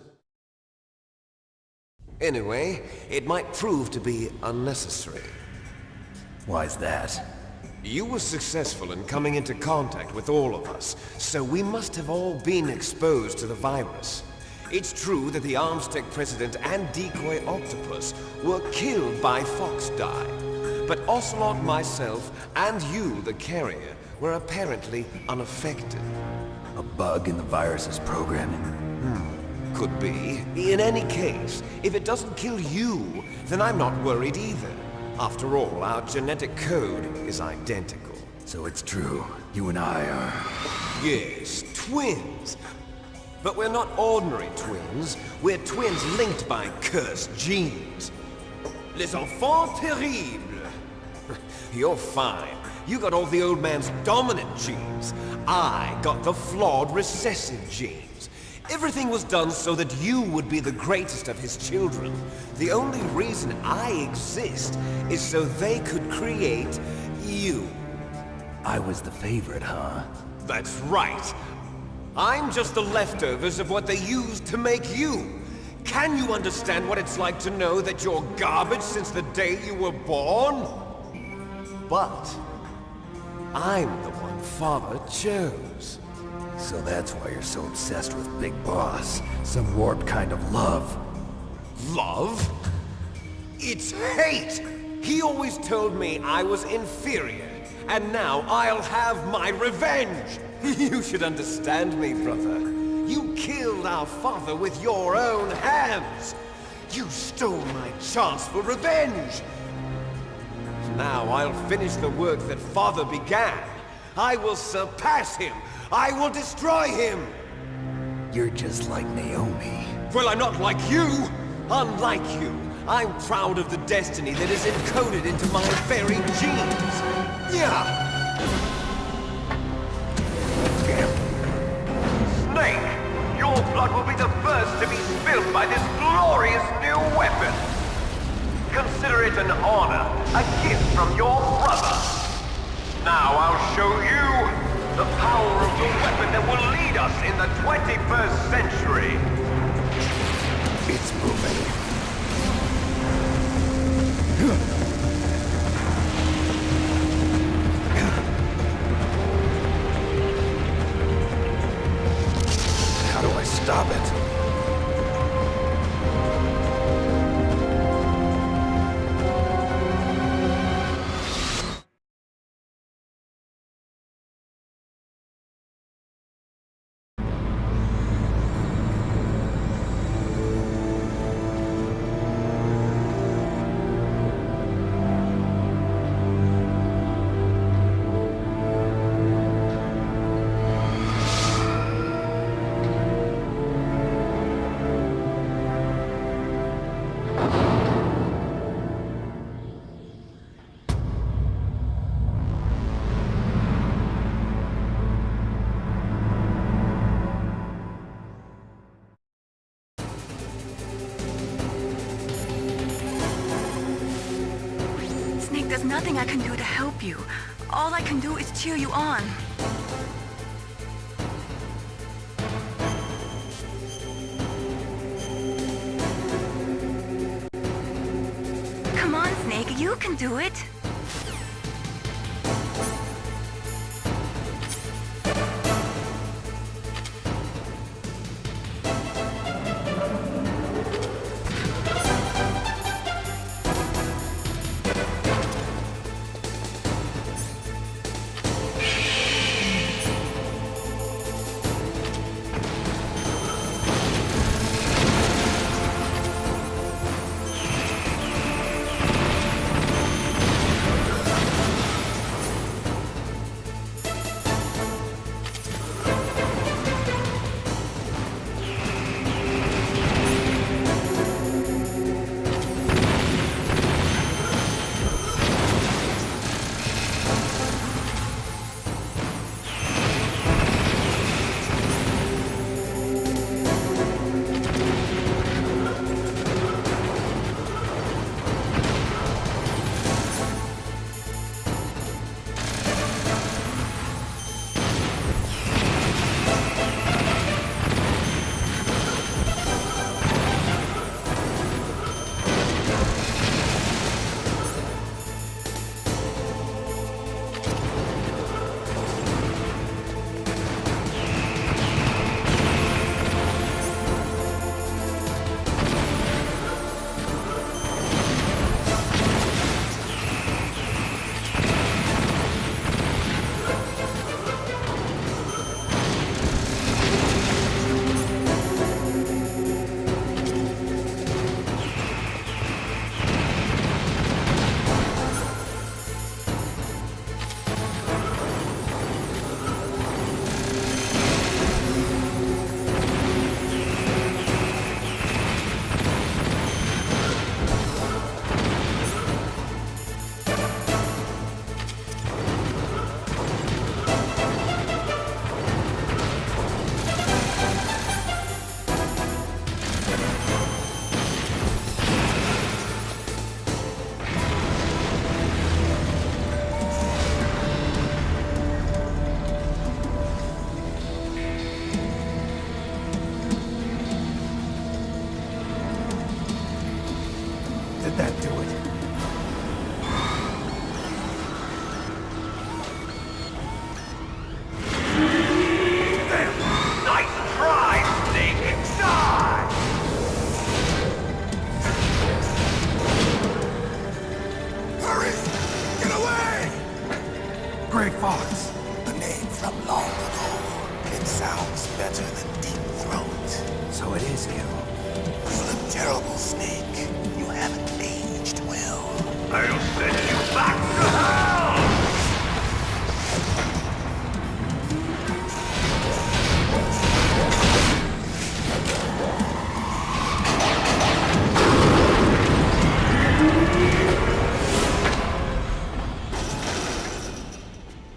Anyway, it might prove to be unnecessary. Why's that? You were successful in coming into contact with all of us, so we must have all been exposed to the virus. It's true that the Armstech president and decoy Octopus were killed by Fox Die, but Ocelot, myself, and you, the carrier, were apparently unaffected. A bug in the virus's programming? Could be. In any case, if it doesn't kill you, then I'm not worried either. After all, our genetic code is identical. So it's true. You and I are... Yes, twins. But we're not ordinary twins. We're twins linked by cursed genes. Les enfants terribles. You're fine. You got all the old man's dominant genes. I got the flawed recessive genes. Everything was done so that you would be the greatest of his children. The only reason I exist is so they could create you. I was the favorite, huh? That's right. I'm just the leftovers of what they used to make you. Can you understand what it's like to know that you're garbage since the day you were born? But I'm the one Father chose. So that's why you're so obsessed with Big Boss. Some warped kind of love. Love? It's hate! He always told me I was inferior, and now I'll have my revenge! You should understand me, brother. You killed our father with your own hands! You stole my chance for revenge! Now I'll finish the work that Father began. I will surpass him! I will destroy him! You're just like Naomi. Well, I'm not like you! Unlike you, I'm proud of the destiny that is encoded into my very genes! Yeah! Snake, your blood will be the first to be spilled by this glorious new weapon! Consider it an honor, a gift from your brother! Now I'll show you the power of the weapon that will lead us in the 21st century! It's moving. How do I stop it? nothing I can do to help you. All I can do is cheer you on. Come on, Snake, you can do it. Did that do it? Nice try, Snake! Die! Hurry! Get away! Gray Fox! A name from long ago. It sounds better than Deep Throat. So it is you. You look terrible, Snake. You haven't aged well. I'll send you back to hell!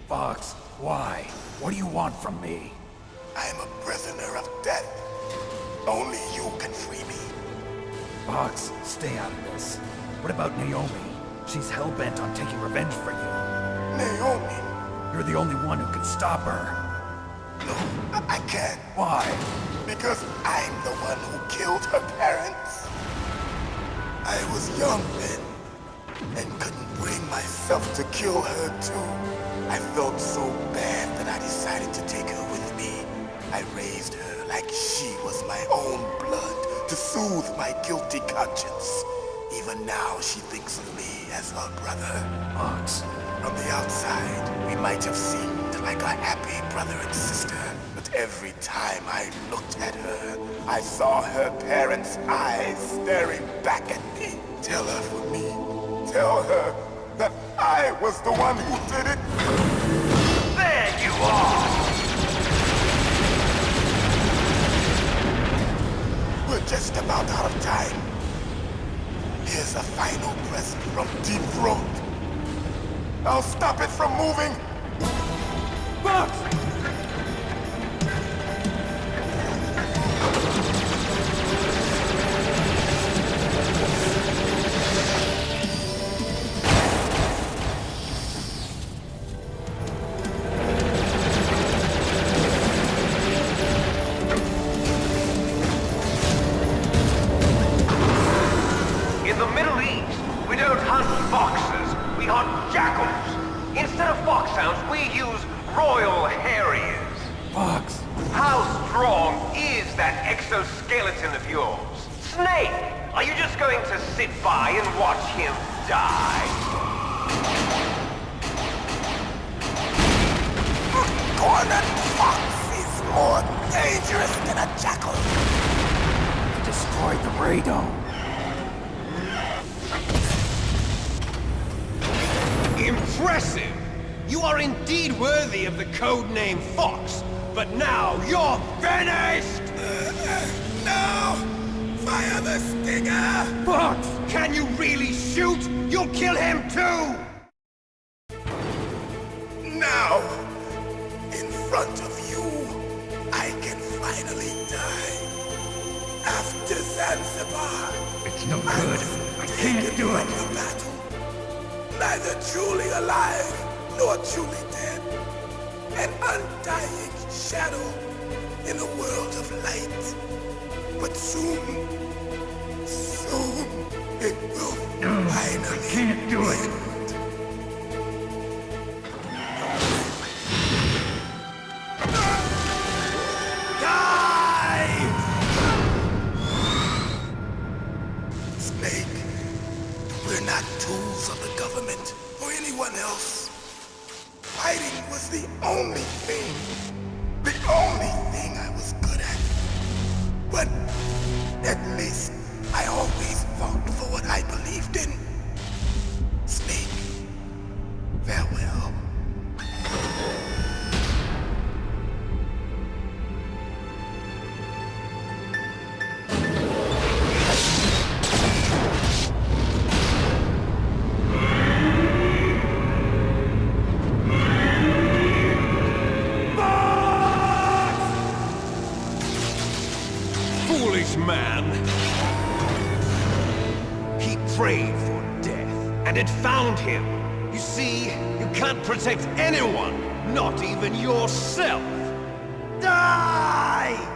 Fox, why? What do you want from me? I am a prisoner of death. Only you can free me. Fox, stay out of this. What about Naomi? She's hell-bent on taking revenge for you. Naomi? You're the only one who can stop her. No, I can't. Why? Because I'm the one who killed her parents. I was young then, and couldn't bring myself to kill her too. I felt so bad that I decided to take her with me. I raised her like she was my own blood to soothe my guilty conscience. Even now, she thinks of me as her brother. Fox. From the outside, we might have seemed like a happy brother and sister, but every time I looked at her, I saw her parents' eyes staring back at me. Tell her for me. Tell her that I was the one who did it. There you are! We're just about out of time. Here's a final present from Deep Throat. I'll stop it from moving. Fox! jackals! Instead of foxhounds, we use Royal Harriers. Fox! How strong is that exoskeleton of yours? Snake, are you just going to sit by and watch him die? Cornered fox is more dangerous than a jackal. Destroyed the radome. Impressive! You are indeed worthy of the codename Fox, but now you're finished! No! Fire the stinger! Fox! Can you really shoot? You'll kill him too! Now, in front of you, I can finally die. After Zanzibar, It's no good. I can't do it. the battle. Neither truly alive nor truly dead. An undying shadow in a world of light. But soon it will finally I can't do it. end. Die! Snake, we're not tools of the government or anyone else. Fighting was the only thing I was good at. But at least I always fought for what I believed in. Snake, farewell. Foolish man! He prayed for death, and it found him. You see, you can't protect anyone, not even yourself. Die!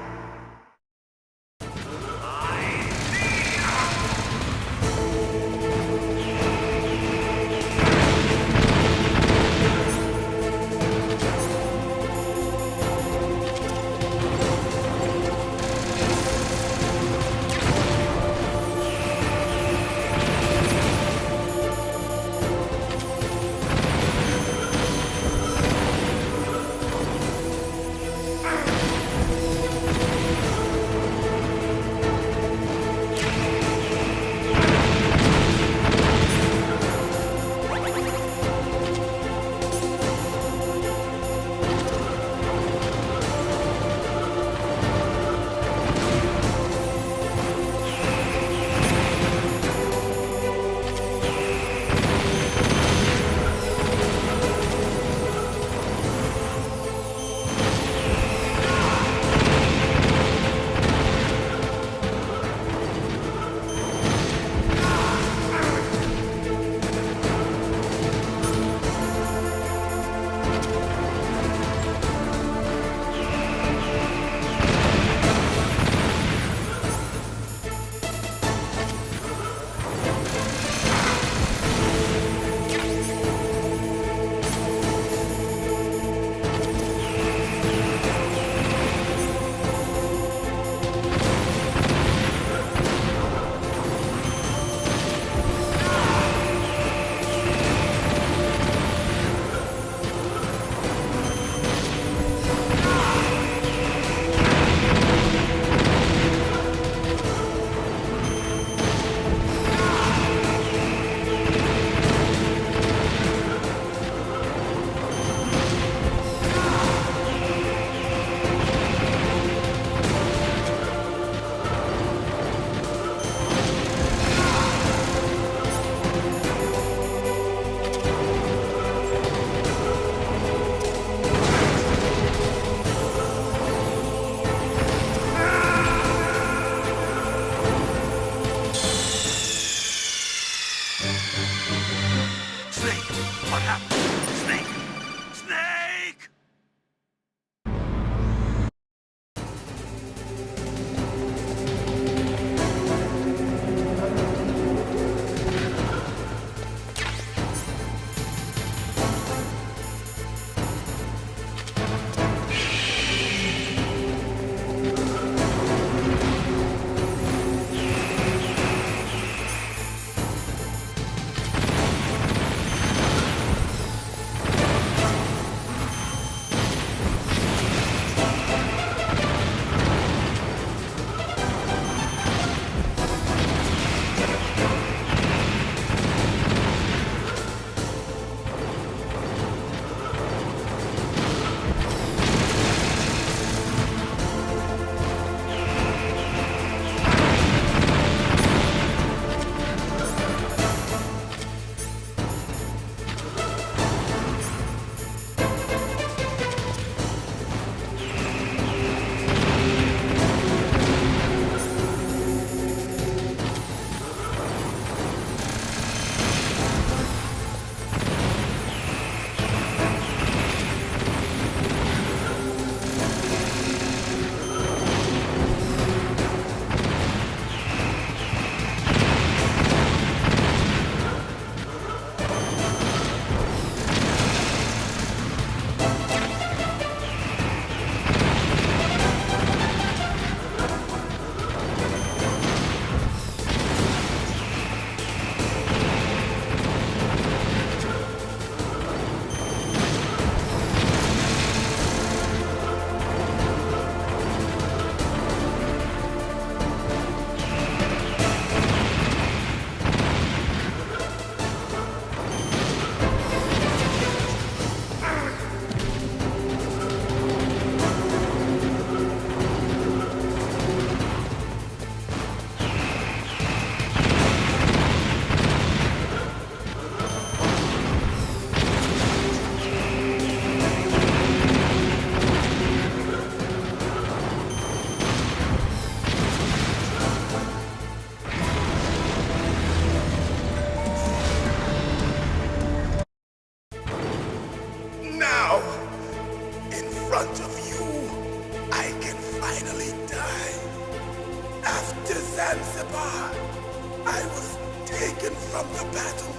from the battle,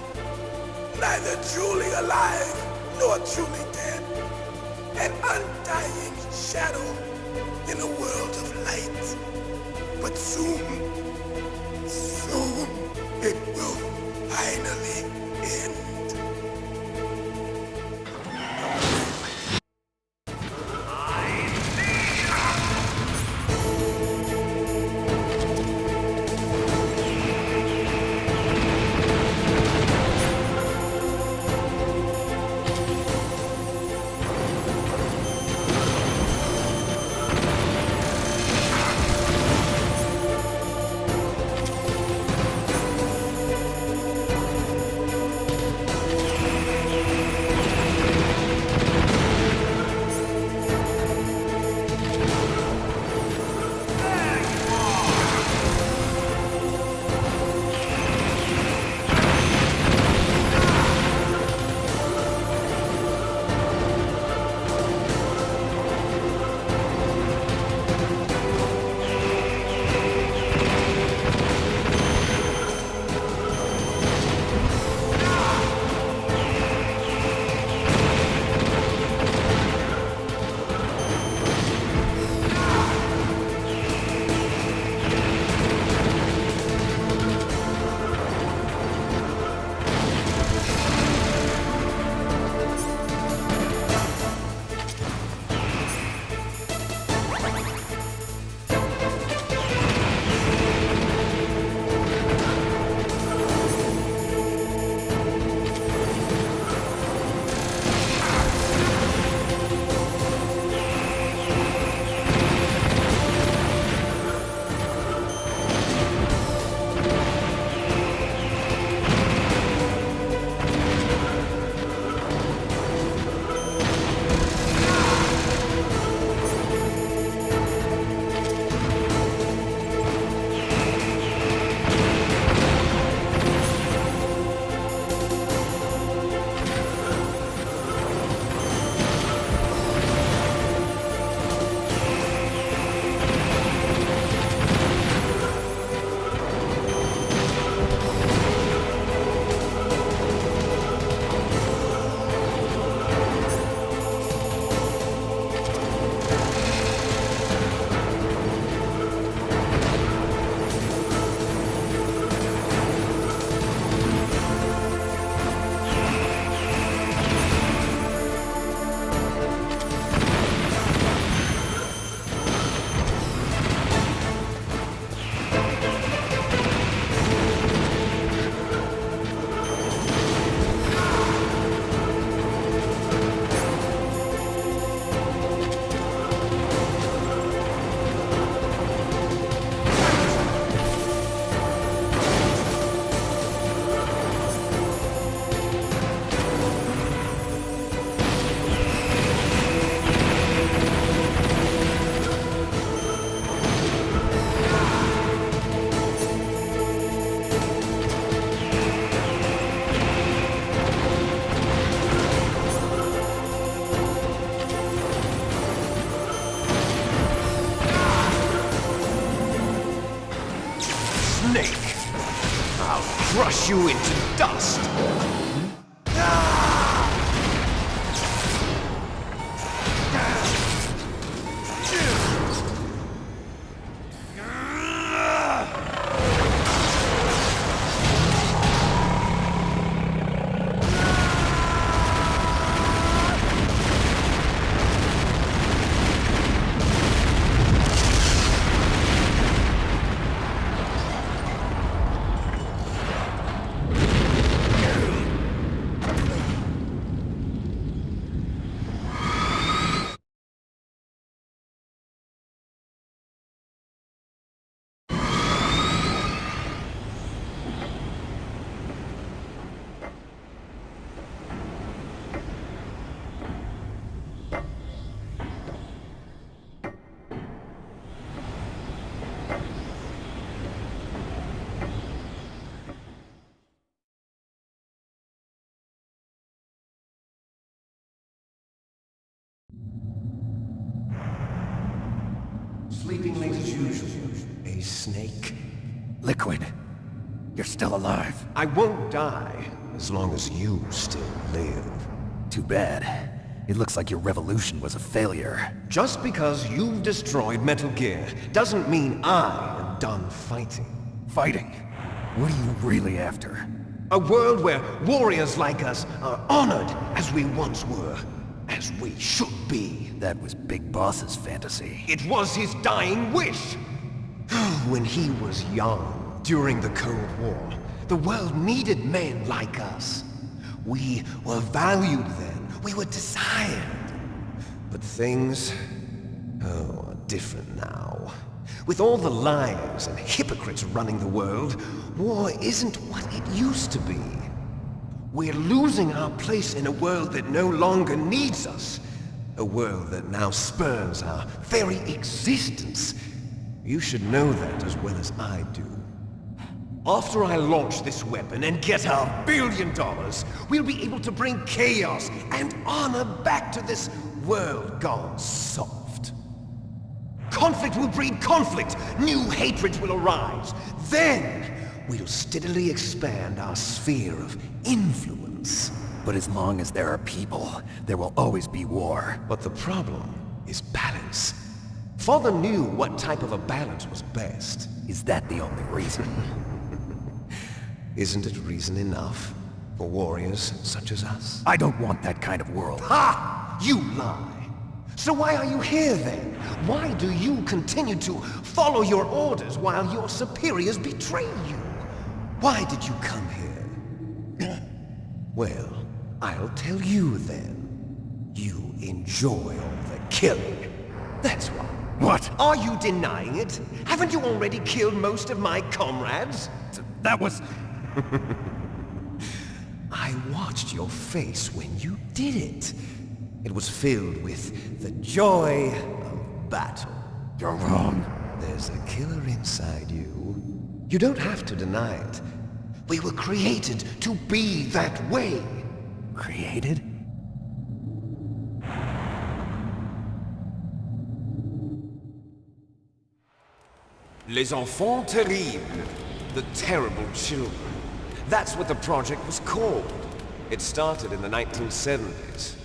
neither truly alive nor truly dead, an undying shadow in a world of light. But soon it will finally end. Crush you into dust! Sleeping late as usual. A snake? Liquid. You're still alive. I won't die as long as you still live. Too bad. It looks like your revolution was a failure. Just because you've destroyed Metal Gear doesn't mean I am done fighting. Fighting? What are you really after? A world where warriors like us are honored as we once were, as we should be. That was Big Boss's fantasy. It was his dying wish. When he was young, during the Cold War, the world needed men like us. We were valued then. We were desired. But things, are different now. With all the liars and hypocrites running the world, war isn't what it used to be. We're losing our place in a world that no longer needs us. A world that now spurns our very existence. You should know that as well as I do. After I launch this weapon and get our $1 billion, we'll be able to bring chaos and honor back to this world gone soft. Conflict will breed conflict. New hatreds will arise. Then, we'll steadily expand our sphere of influence. But as long as there are people, there will always be war. But the problem is balance. Father knew what type of a balance was best. Is that the only reason? Isn't it reason enough for warriors such as us? I don't want that kind of world. Ha! You lie! So why are you here then? Why do you continue to follow your orders while your superiors betray you? Why did you come here? Well, I'll tell you then. You enjoy all the killing. That's why. What? Are you denying it? Haven't you already killed most of my comrades? That was... I watched your face when you did it. It was filled with the joy of battle. You're wrong. There's a killer inside you. You don't have to deny it. We were created to be that way. Created? Les enfants terribles. The terrible children. That's what the project was called. It started in the 1970s.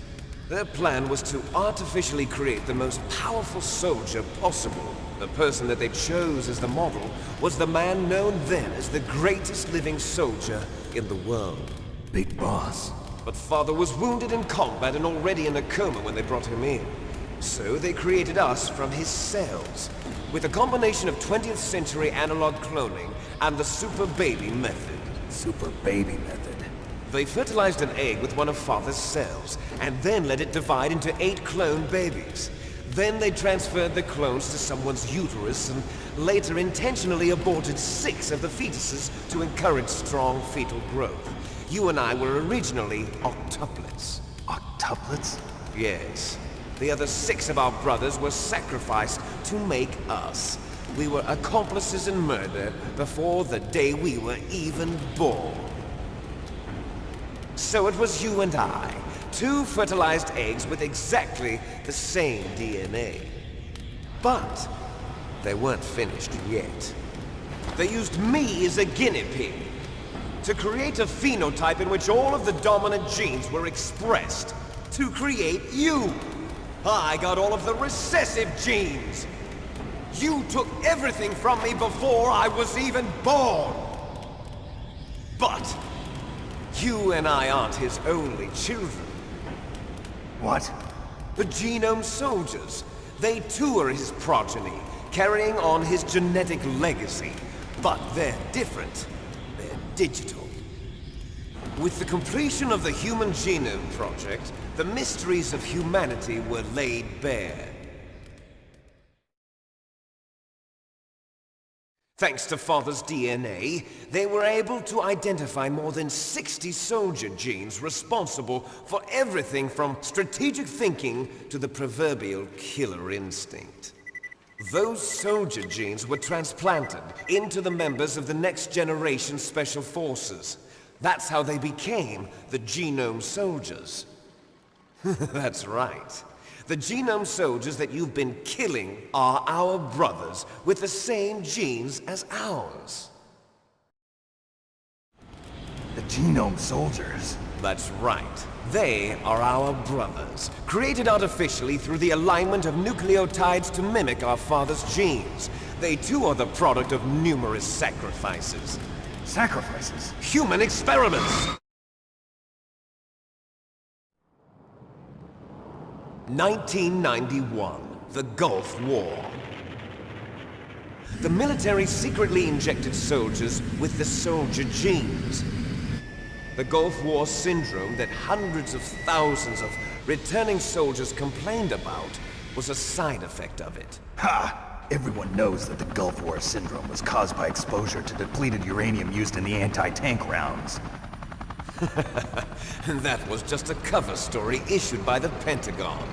Their plan was to artificially create the most powerful soldier possible. The person that they chose as the model was the man known then as the greatest living soldier in the world. Big Boss. But Father was wounded in combat and already in a coma when they brought him in. So they created us from his cells, with a combination of 20th century analog cloning and the Super Baby method. Super Baby method. They fertilized an egg with one of Father's cells, and then let it divide into 8 clone babies. Then they transferred the clones to someone's uterus, and later intentionally aborted 6 of the fetuses to encourage strong fetal growth. You and I were originally octuplets. Octuplets? Yes. The other 6 of our brothers were sacrificed to make us. We were accomplices in murder before the day we were even born. So it was you and I, 2 fertilized eggs with exactly the same DNA. But they weren't finished yet. They used me as a guinea pig to create a phenotype in which all of the dominant genes were expressed to create you. I got all of the recessive genes. You took everything from me before I was even born. But you and I aren't his only children. What? The Genome Soldiers. They too are his progeny, carrying on his genetic legacy. But they're different. They're digital. With the completion of the Human Genome Project, the mysteries of humanity were laid bare. Thanks to Father's DNA, they were able to identify more than 60 soldier genes responsible for everything from strategic thinking to the proverbial killer instinct. Those soldier genes were transplanted into the members of the next generation Special Forces. That's how they became the Genome Soldiers. That's right. The Genome Soldiers that you've been killing are our brothers with the same genes as ours. The Genome Soldiers. That's right. They are our brothers, created artificially through the alignment of nucleotides to mimic our father's genes. They too are the product of numerous sacrifices. Sacrifices? Human experiments! 1991, the Gulf War. The military secretly injected soldiers with the soldier genes. The Gulf War syndrome that hundreds of thousands of returning soldiers complained about was a side effect of it. Ha! Everyone knows that the Gulf War syndrome was caused by exposure to depleted uranium used in the anti-tank rounds. That was just a cover story issued by the Pentagon.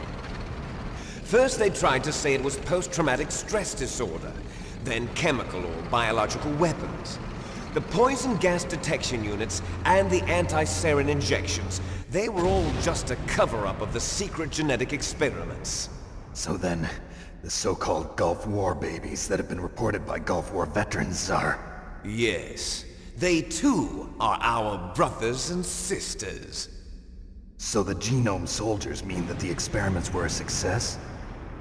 First they tried to say it was post-traumatic stress disorder, then chemical or biological weapons. The poison gas detection units and the anti-sarin injections, they were all just a cover-up of the secret genetic experiments. So then, the so-called Gulf War babies that have been reported by Gulf War veterans are... Yes. They too are our brothers and sisters. So the Genome Soldiers mean that the experiments were a success?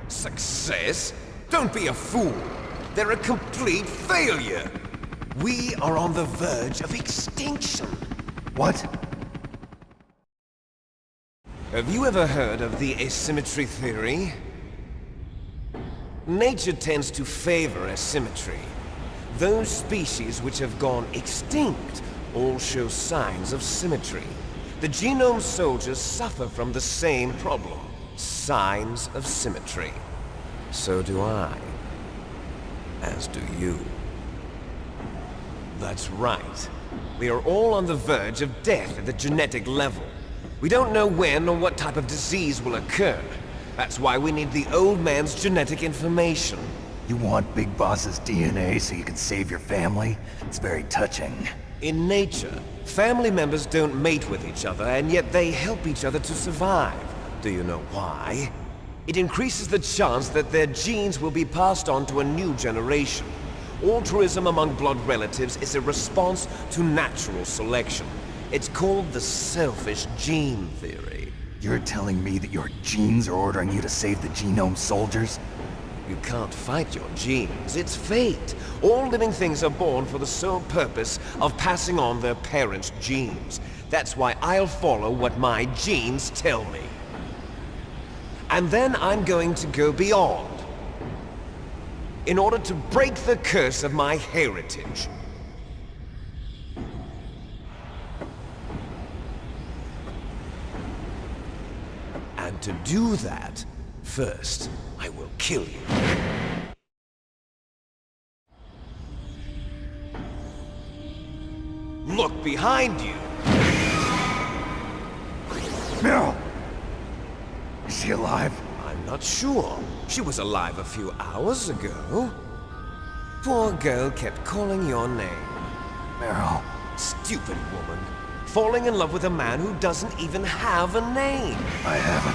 Success? Don't be a fool! They're a complete failure! We are on the verge of extinction. What? Have you ever heard of the asymmetry theory? Nature tends to favor asymmetry. Those species which have gone extinct all show signs of symmetry. The Genome Soldiers suffer from the same problem. Signs of symmetry. So do I. As do you. That's right. We are all on the verge of death at the genetic level. We don't know when or what type of disease will occur. That's why we need the old man's genetic information. You want Big Boss's DNA so you can save your family? It's very touching. In nature, family members don't mate with each other, and yet they help each other to survive. Do you know why? It increases the chance that their genes will be passed on to a new generation. Altruism among blood relatives is a response to natural selection. It's called the selfish gene theory. You're telling me that your genes are ordering you to save the Genome Soldiers? You can't fight your genes. It's fate. All living things are born for the sole purpose of passing on their parents' genes. That's why I'll follow what my genes tell me. And then I'm going to go beyond. In order to break the curse of my heritage. And to do that, first, I will kill you. Look behind you! Meryl! Is she alive? I'm not sure. She was alive a few hours ago. Poor girl kept calling your name. Meryl. Stupid woman. Falling in love with a man who doesn't even have a name. I have a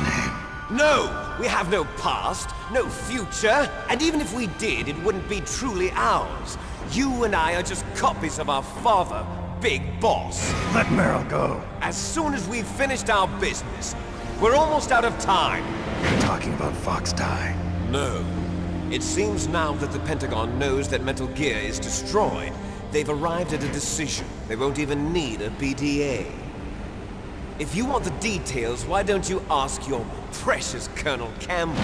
name. No! We have no past, no future, and even if we did, it wouldn't be truly ours. You and I are just copies of our father, Big Boss. Let Meryl go. As soon as we've finished our business, we're almost out of time. You're talking about Fox Die. No. It seems now that the Pentagon knows that Metal Gear is destroyed, they've arrived at a decision. They won't even need a BDA. If you want the details, why don't you ask your precious Colonel Campbell?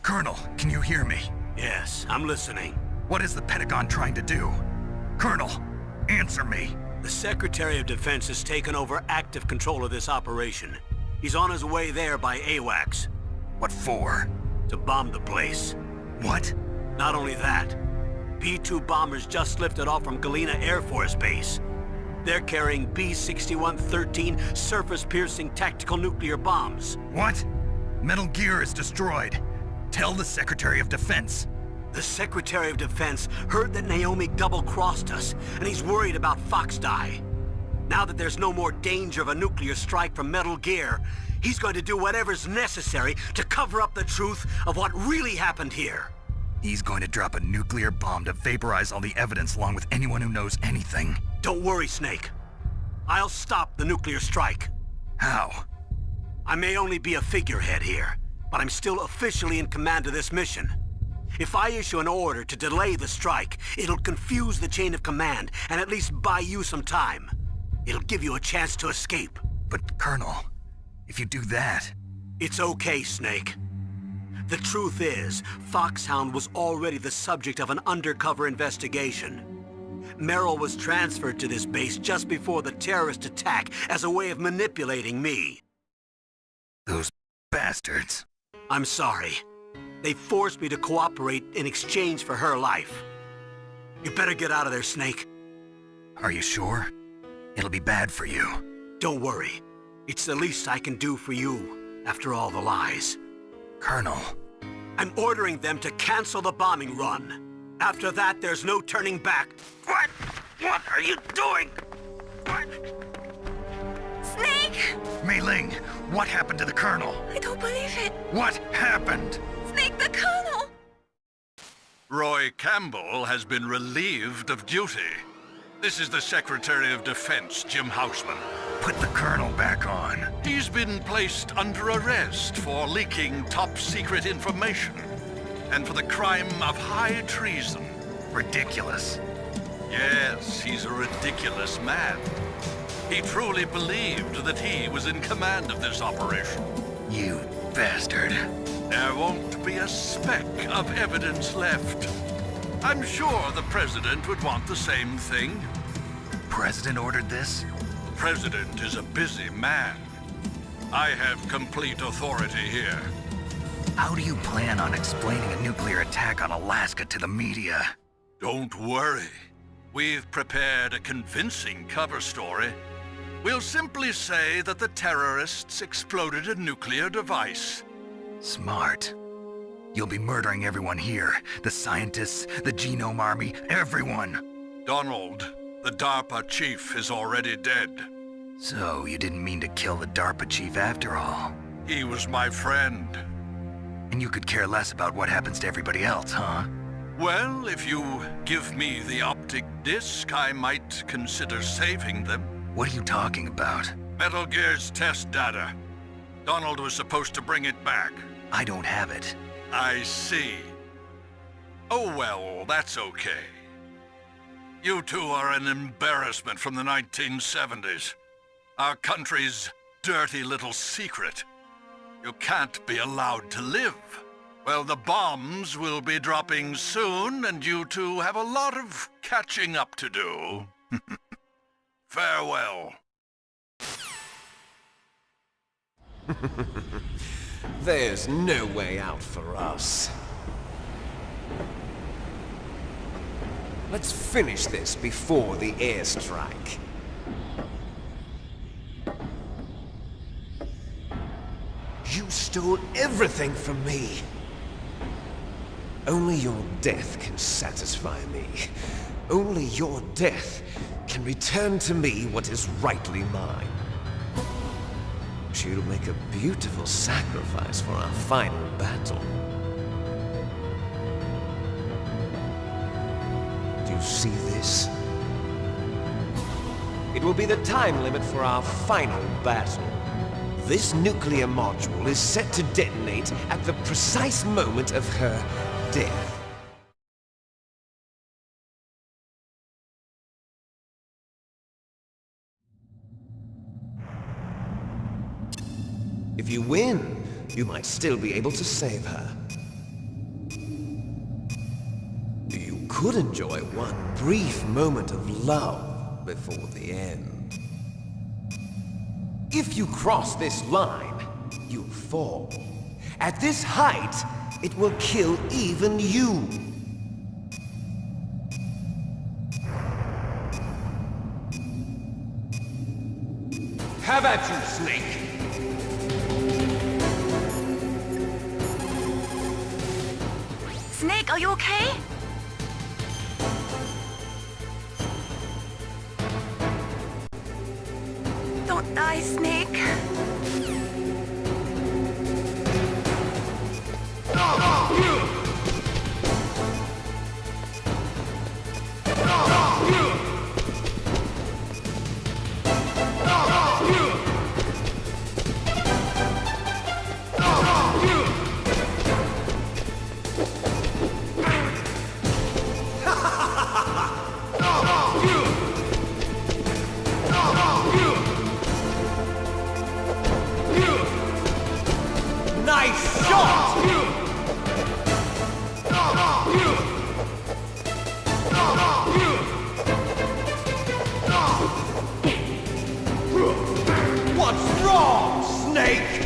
Colonel, can you hear me? Yes, I'm listening. What is the Pentagon trying to do? Colonel, answer me. The Secretary of Defense has taken over active control of this operation. He's on his way there by AWACS. What for? To bomb the place. What? Not only that, B-2 bombers just lifted off from Galena Air Force Base. They're carrying B-6113 surface-piercing tactical nuclear bombs. What? Metal Gear is destroyed. Tell the Secretary of Defense. The Secretary of Defense heard that Naomi double-crossed us, and he's worried about Fox Die. Now that there's no more danger of a nuclear strike from Metal Gear, he's going to do whatever's necessary to cover up the truth of what really happened here. He's going to drop a nuclear bomb to vaporize all the evidence along with anyone who knows anything. Don't worry, Snake. I'll stop the nuclear strike. How? I may only be a figurehead here, but I'm still officially in command of this mission. If I issue an order to delay the strike, it'll confuse the chain of command and at least buy you some time. It'll give you a chance to escape. But, Colonel, if you do that... It's okay, Snake. The truth is, Foxhound was already the subject of an undercover investigation. Merrill was transferred to this base just before the terrorist attack as a way of manipulating me. Those bastards. I'm sorry. They forced me to cooperate in exchange for her life. You better get out of there, Snake. Are you sure? It'll be bad for you. Don't worry. It's the least I can do for you, after all the lies. Colonel. I'm ordering them to cancel the bombing run. After that, there's no turning back. What? What are you doing? What? Snake! Mei Ling, what happened to the Colonel? I don't believe it. What happened? Snake, the Colonel! Roy Campbell has been relieved of duty. This is the Secretary of Defense, Jim Houseman. Put the Colonel back on. He's been placed under arrest for leaking top-secret information and for the crime of high treason. Ridiculous. Yes, he's a ridiculous man. He truly believed that he was in command of this operation. You bastard. There won't be a speck of evidence left. I'm sure the President would want the same thing. President ordered this? President is a busy man. I have complete authority here. How do you plan on explaining a nuclear attack on Alaska to the media? Don't worry. We've prepared a convincing cover story. We'll simply say that the terrorists exploded a nuclear device. Smart. You'll be murdering everyone here. The scientists, the Genome Army, everyone. Donald, the DARPA chief, is already dead. So you didn't mean to kill the DARPA chief after all? He was my friend. And you could care less about what happens to everybody else, huh? Well, if you give me the optic disc, I might consider saving them. What are you talking about? Metal Gear's test data. Donald was supposed to bring it back. I don't have it. I see. Oh well, that's okay. You two are an embarrassment from the 1970s. Our country's dirty little secret. You can't be allowed to live. Well, the bombs will be dropping soon, and you two have a lot of catching up to do. Farewell. There's no way out for us. Let's finish this before the airstrike. You stole everything from me. Only your death can satisfy me. Only your death can return to me what is rightly mine. She'll make a beautiful sacrifice for our final battle. Do you see this? It will be the time limit for our final battle. This nuclear module is set to detonate at the precise moment of her death. If you win, you might still be able to save her. You could enjoy one brief moment of love before the end. If you cross this line, you'll fall. At this height, it will kill even you. Have at you, Snake! Snake, are you okay? Don't die, Snake. Snake!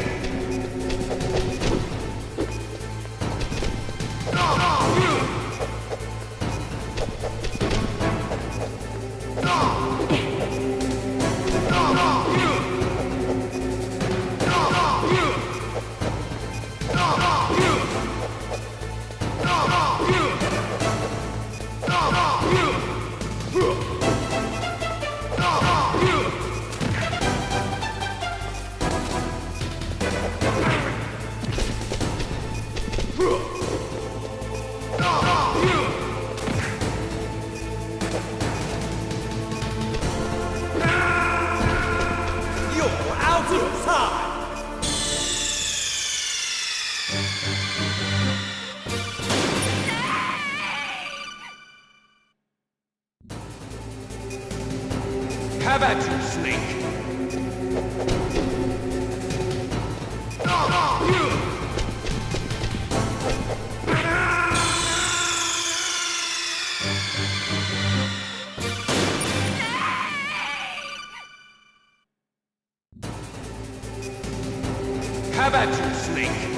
Have at you, Snake! Have at you, Snake!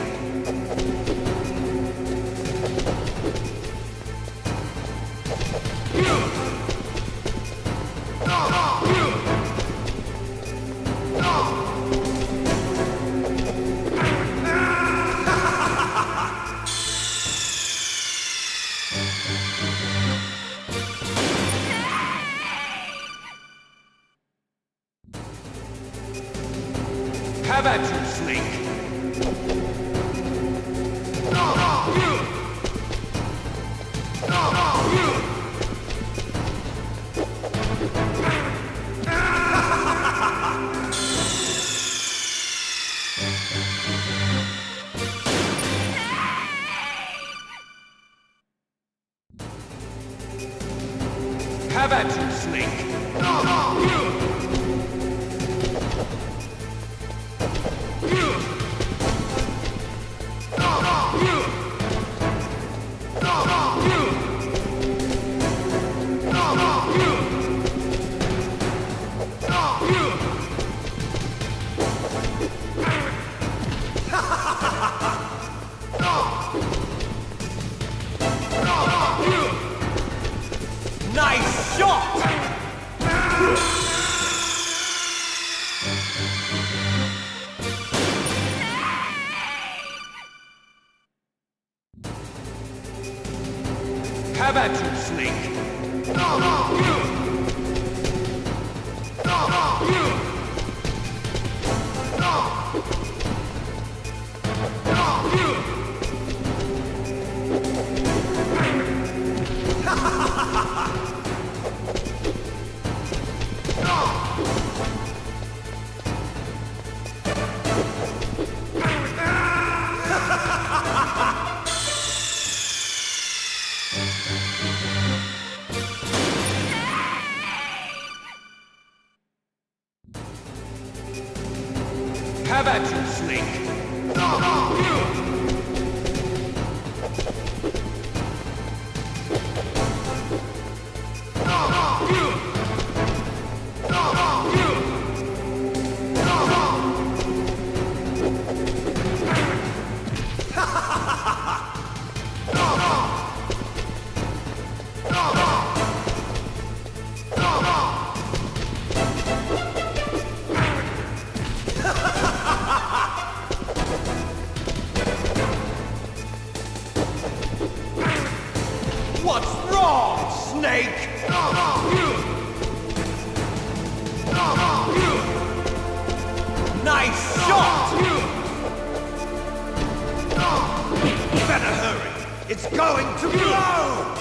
Have at you, Snake! Have at you, Snake! Nice shot! Have at you, Snake! Have at you, Snake! What's wrong, Snake? Nice shot! Better hurry! It's going to blow!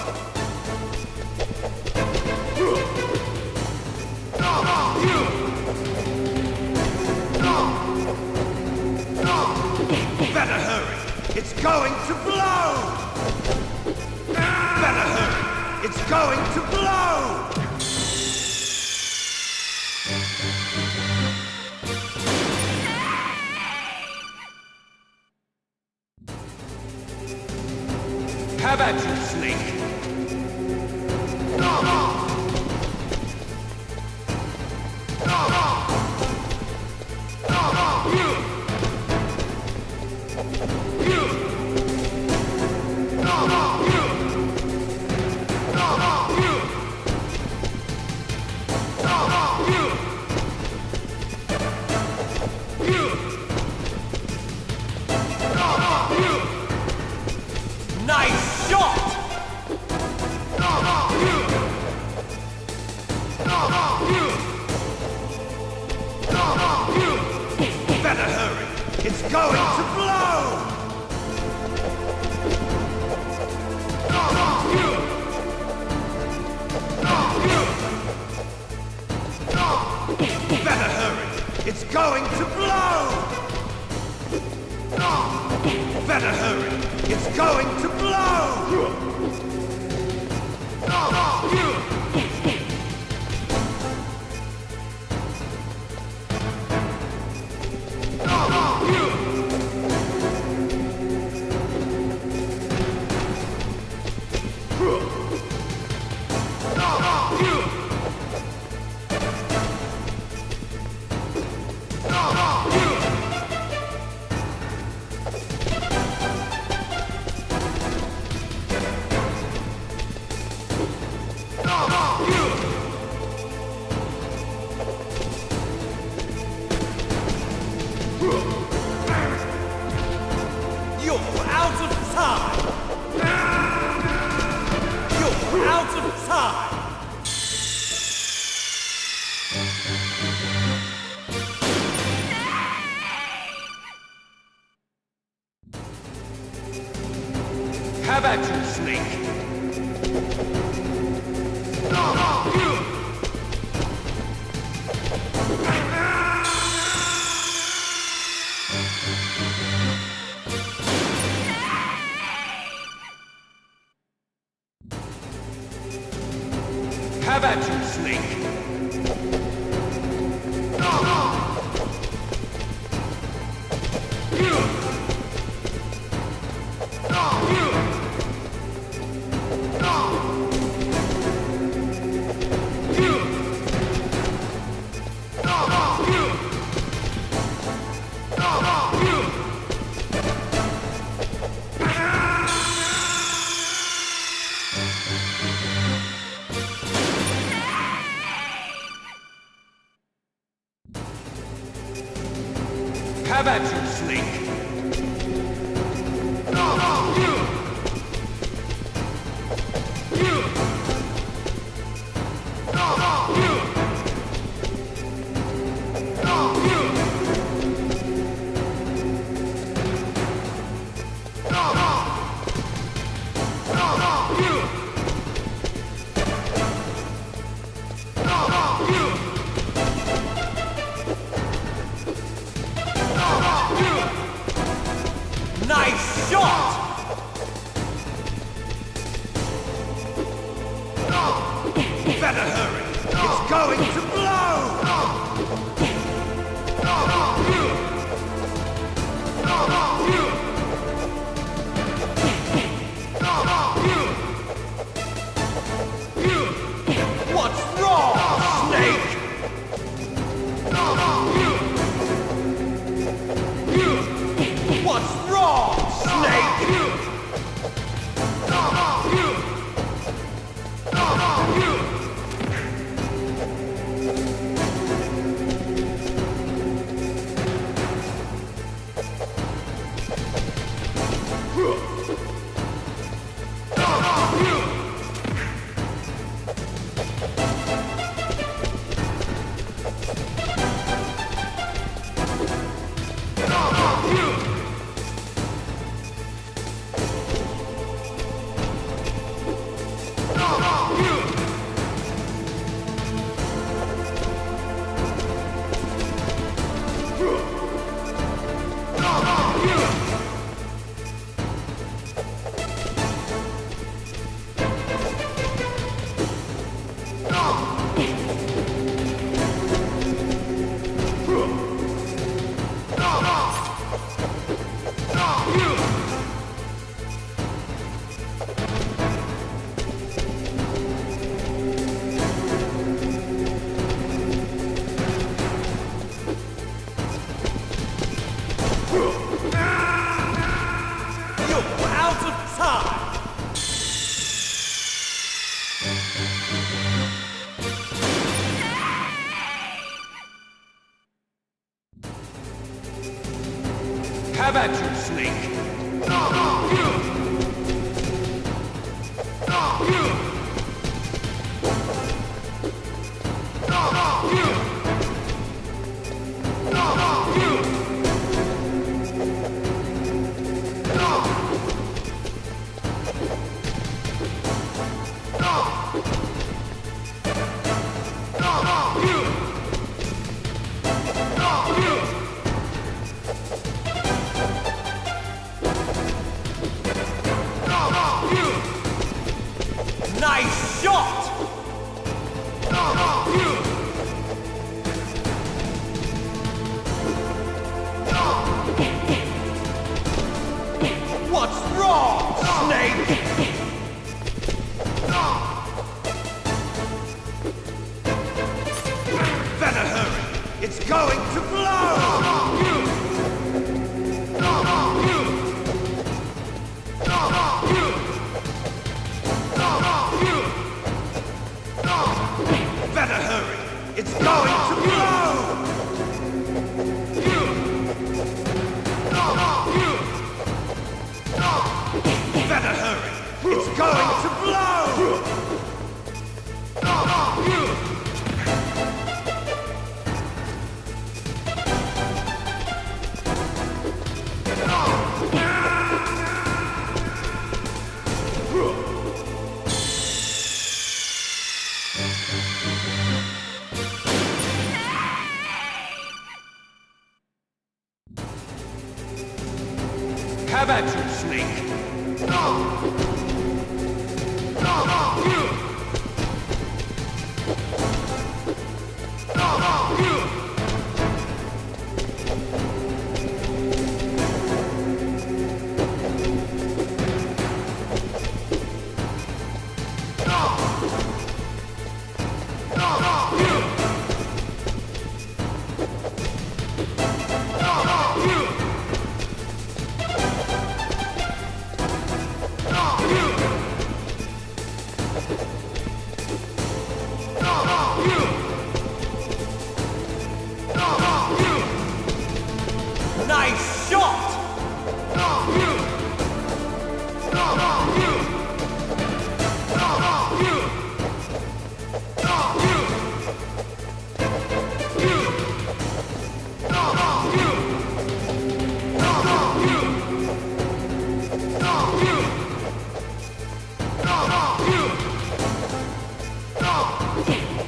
Better hurry! It's going to blow! Better hurry! It's going to blow! Have at you, Snake! It's going to blow! Better hurry! It's going to blow! Better hurry! It's going to blow! Have at you, Snake! Have at you, Snake! Have at you, Snake! Nice shot! Better hurry! It's going to blow! What's wrong, Snake? What's wrong, Snake? Have at you, Snake! It's going to blow! Better hurry! It's going to blow! Have at you, Snake! Nice shot!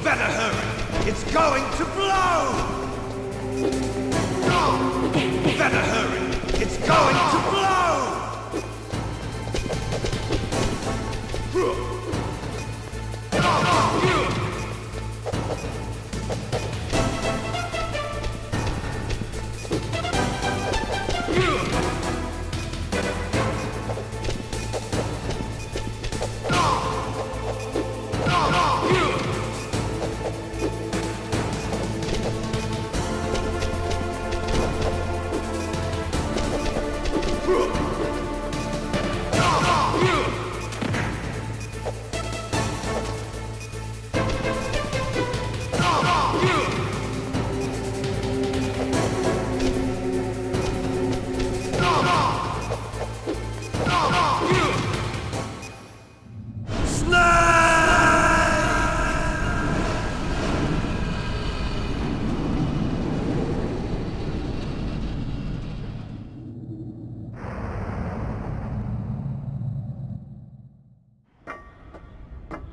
Better hurry! It's going to blow! Better hurry! It's going to blow!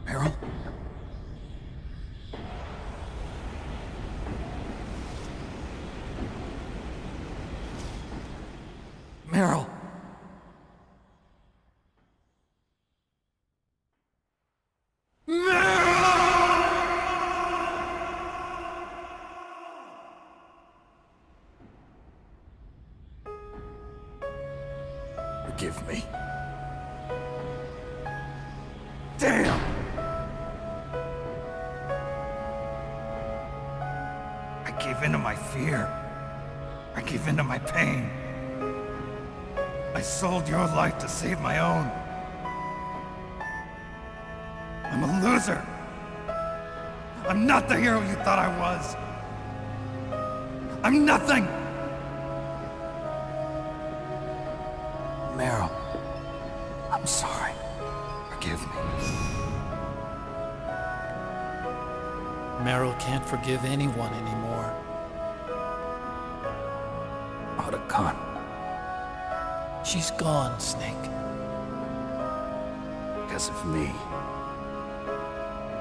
Meryl? Meryl! Forgive me. Damn! I gave in to my fear. I gave in to my pain. I sold your life to save my own. I'm a loser. I'm not the hero you thought I was. I'm nothing! Meryl, I'm sorry. Forgive me. Meryl can't forgive anyone anymore. Oda Khan. She's gone, Snake. Because of me.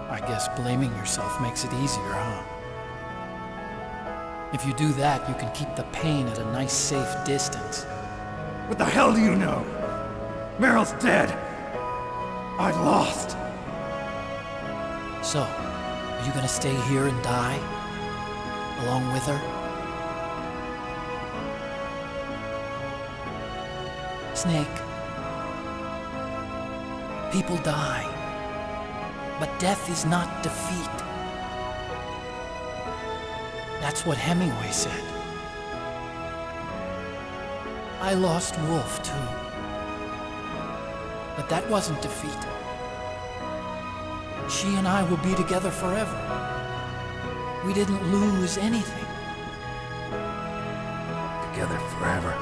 I guess blaming yourself makes it easier, huh? If you do that, you can keep the pain at a nice, safe distance. What the hell do you know? Meryl's dead. I lost. So, are you gonna stay here and die? Along with her? Snake. People die. But death is not defeat. That's what Hemingway said. I lost Wolf, too. But that wasn't defeat. She and I will be together forever. We didn't lose anything. Together forever.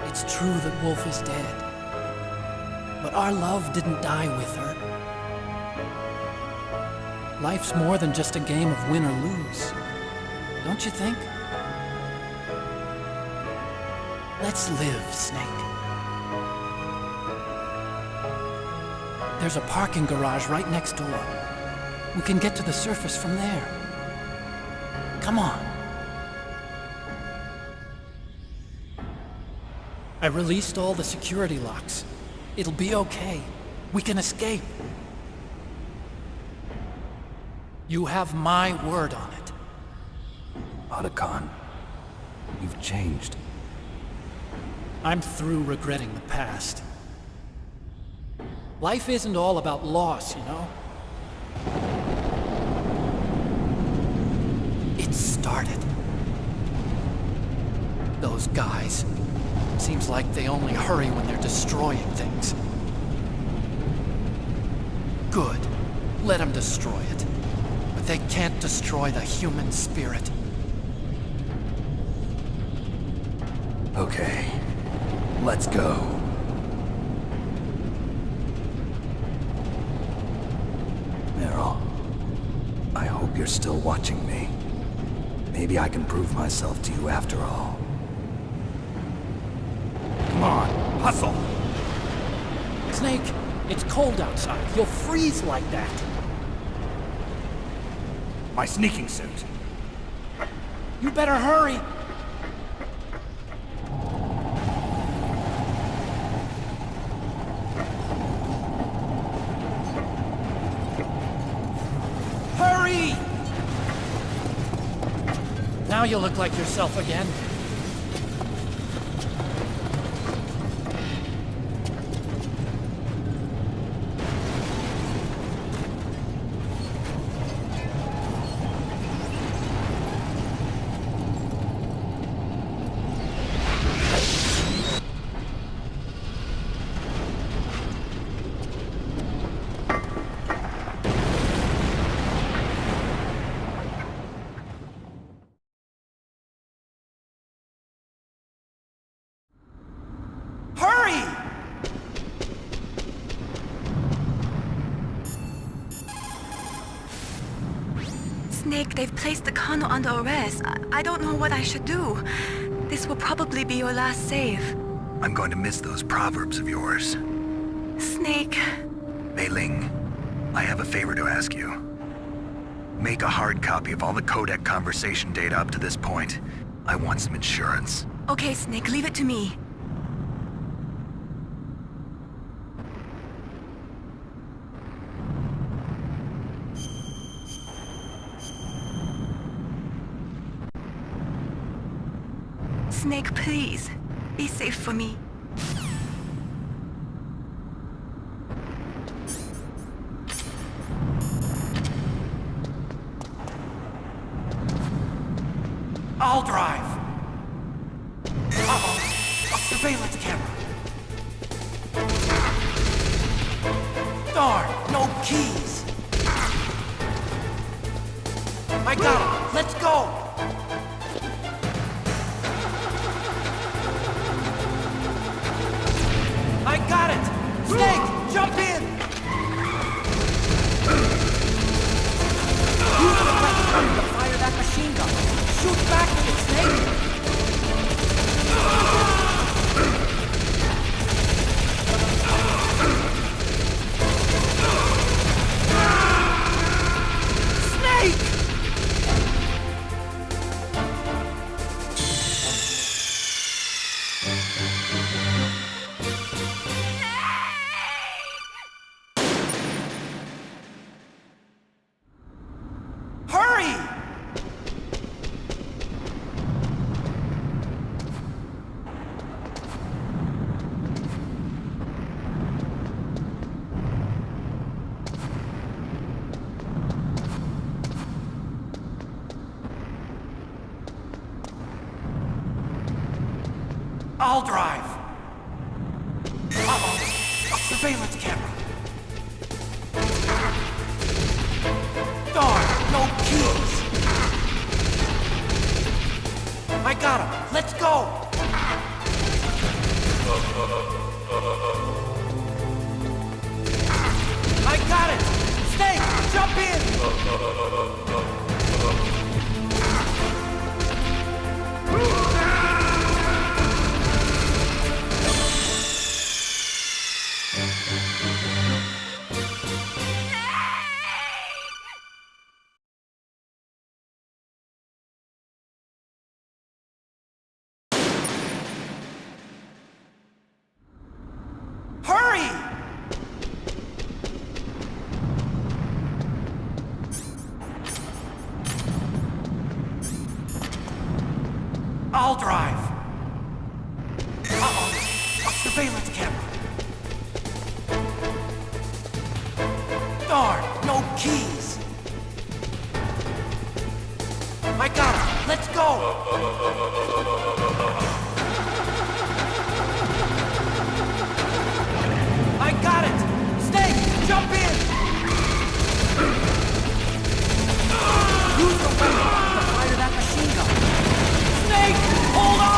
It's true that Wolf is dead. But our love didn't die with her. Life's more than just a game of win or lose. Don't you think? Let's live, Snake. There's a parking garage right next door. We can get to the surface from there. Come on. I released all the security locks. It'll be okay. We can escape. You have my word on it. Otacon, you've changed. I'm through regretting the past. Life isn't all about loss, you know? It started. Those guys. Seems like they only hurry when they're destroying things. Good. Let them destroy it. But they can't destroy the human spirit. Okay. Let's go. Meryl, I hope you're still watching me. Maybe I can prove myself to you after all. Come on, hustle! Snake, it's cold outside. You'll freeze like that. My sneaking suit. You better hurry. Hurry! Now you look like yourself again. Snake, they've placed the Colonel under arrest. I don't know what I should do. This will probably be your last save. I'm going to miss those proverbs of yours. Snake. Mei Ling, I have a favor to ask you. Make a hard copy of all the codec conversation data up to this point. I want some insurance. Okay, Snake, leave it to me. Snake, please. Be safe for me. I'll drive. Uh-oh. A surveillance camera. Darn, no keys. I got it. Let's go. I got it! Snake, jump in! Use the weapon to fire that machine gun. Shoot back with it, Snake! Snake! I'll drive. Uh-oh. A surveillance camera. Darn, no key. I got him! Let's go! I got it! Snake, jump in! Hurry! I'll drive. Uh-oh. A surveillance camera. Darn, no keys. I got him. Let's go. I got it! Snake, jump in! Use the weapon to fire that machine gun! Snake, hold on!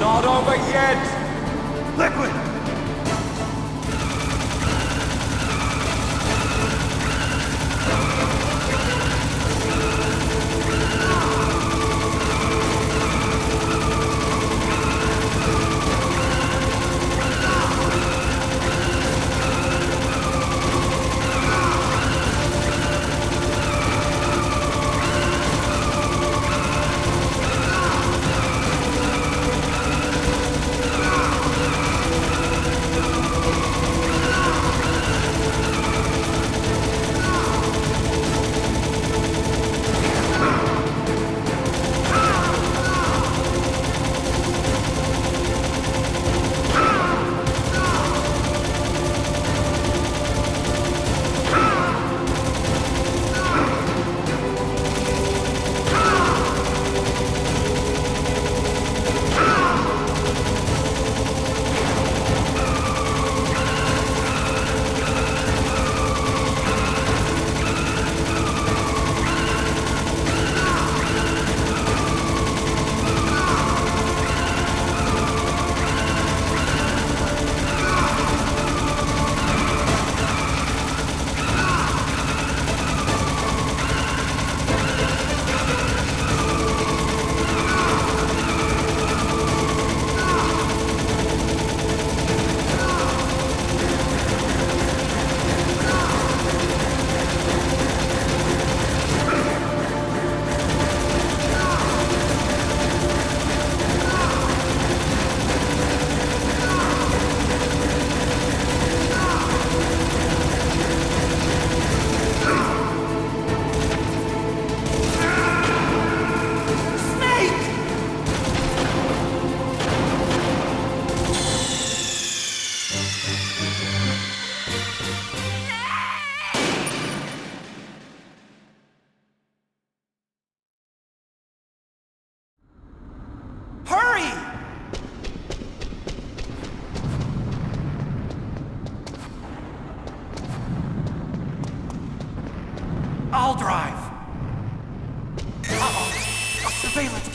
Not over yet! Liquid!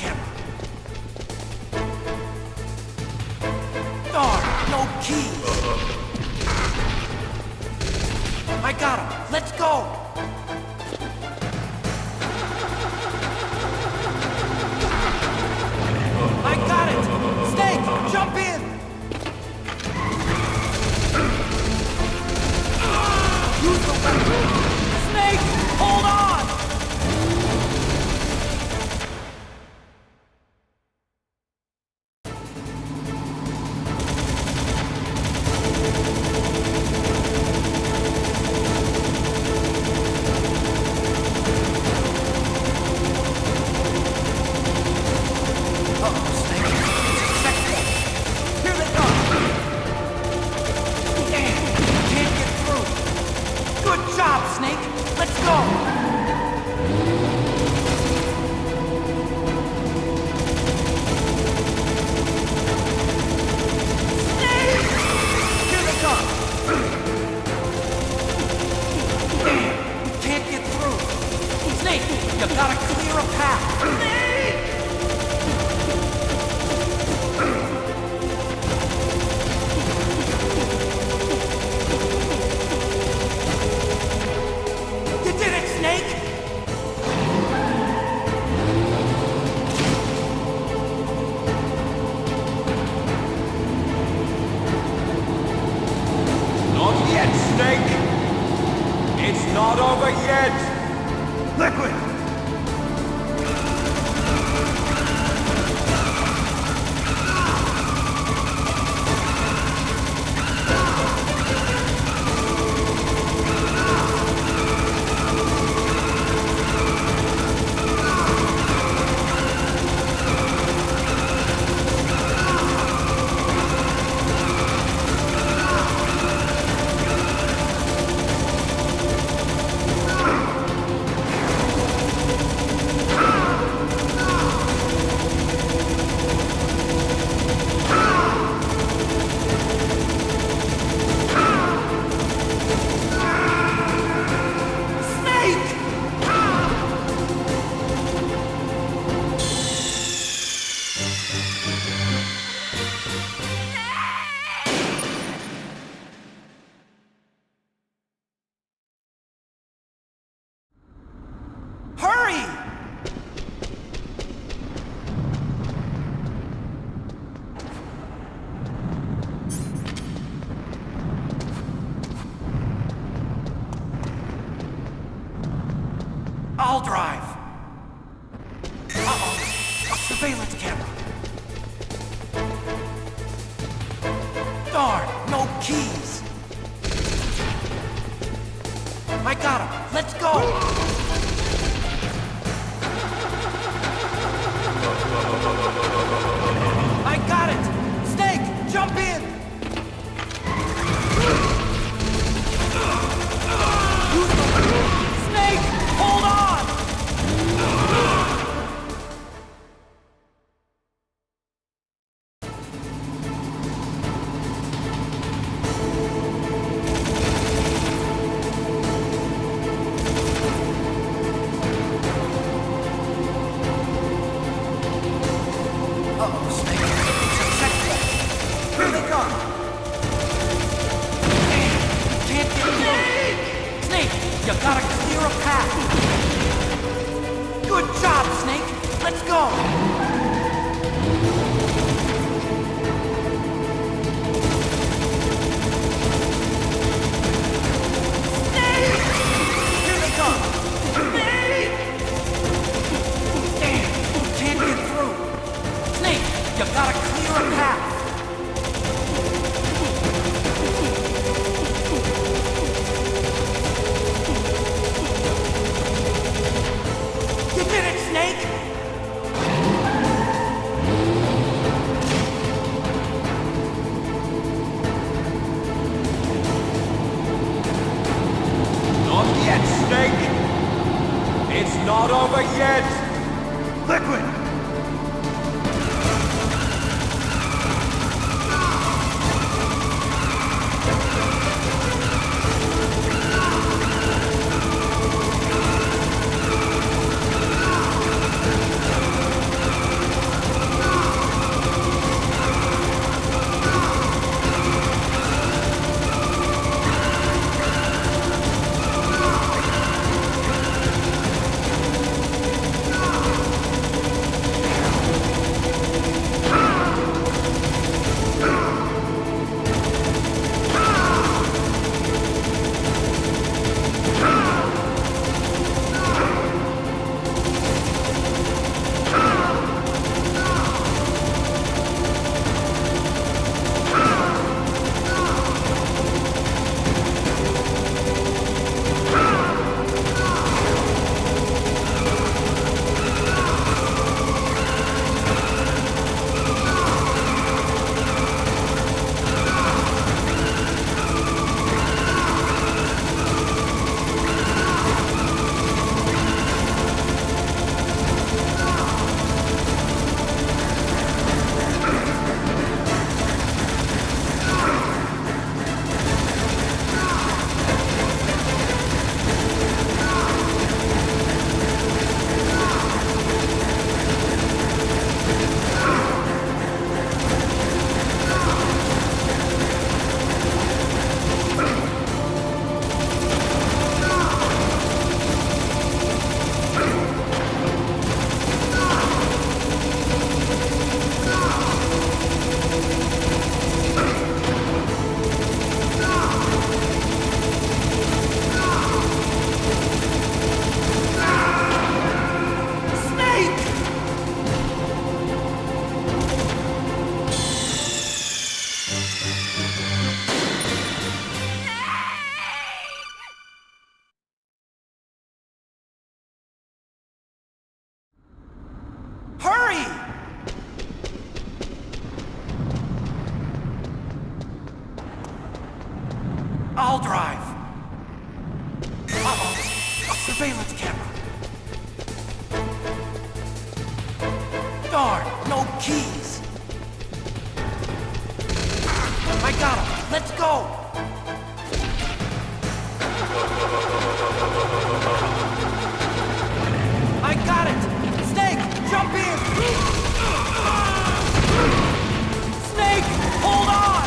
camera. Darn, no keys. I got him. Let's go. I got it. Snake, jump in. Use the weapon. Snake, hold on. I'll drive. Uh-oh, a surveillance camera. Darn, no keys. I got him. Let's go. I got it. Snake, jump in. Snake, hold on. Not over yet! Liquid! I'll drive. Uh-oh. A surveillance camera. Darn, no keys. I got him. Let's go. I got it. Snake, jump in. Snake, hold on.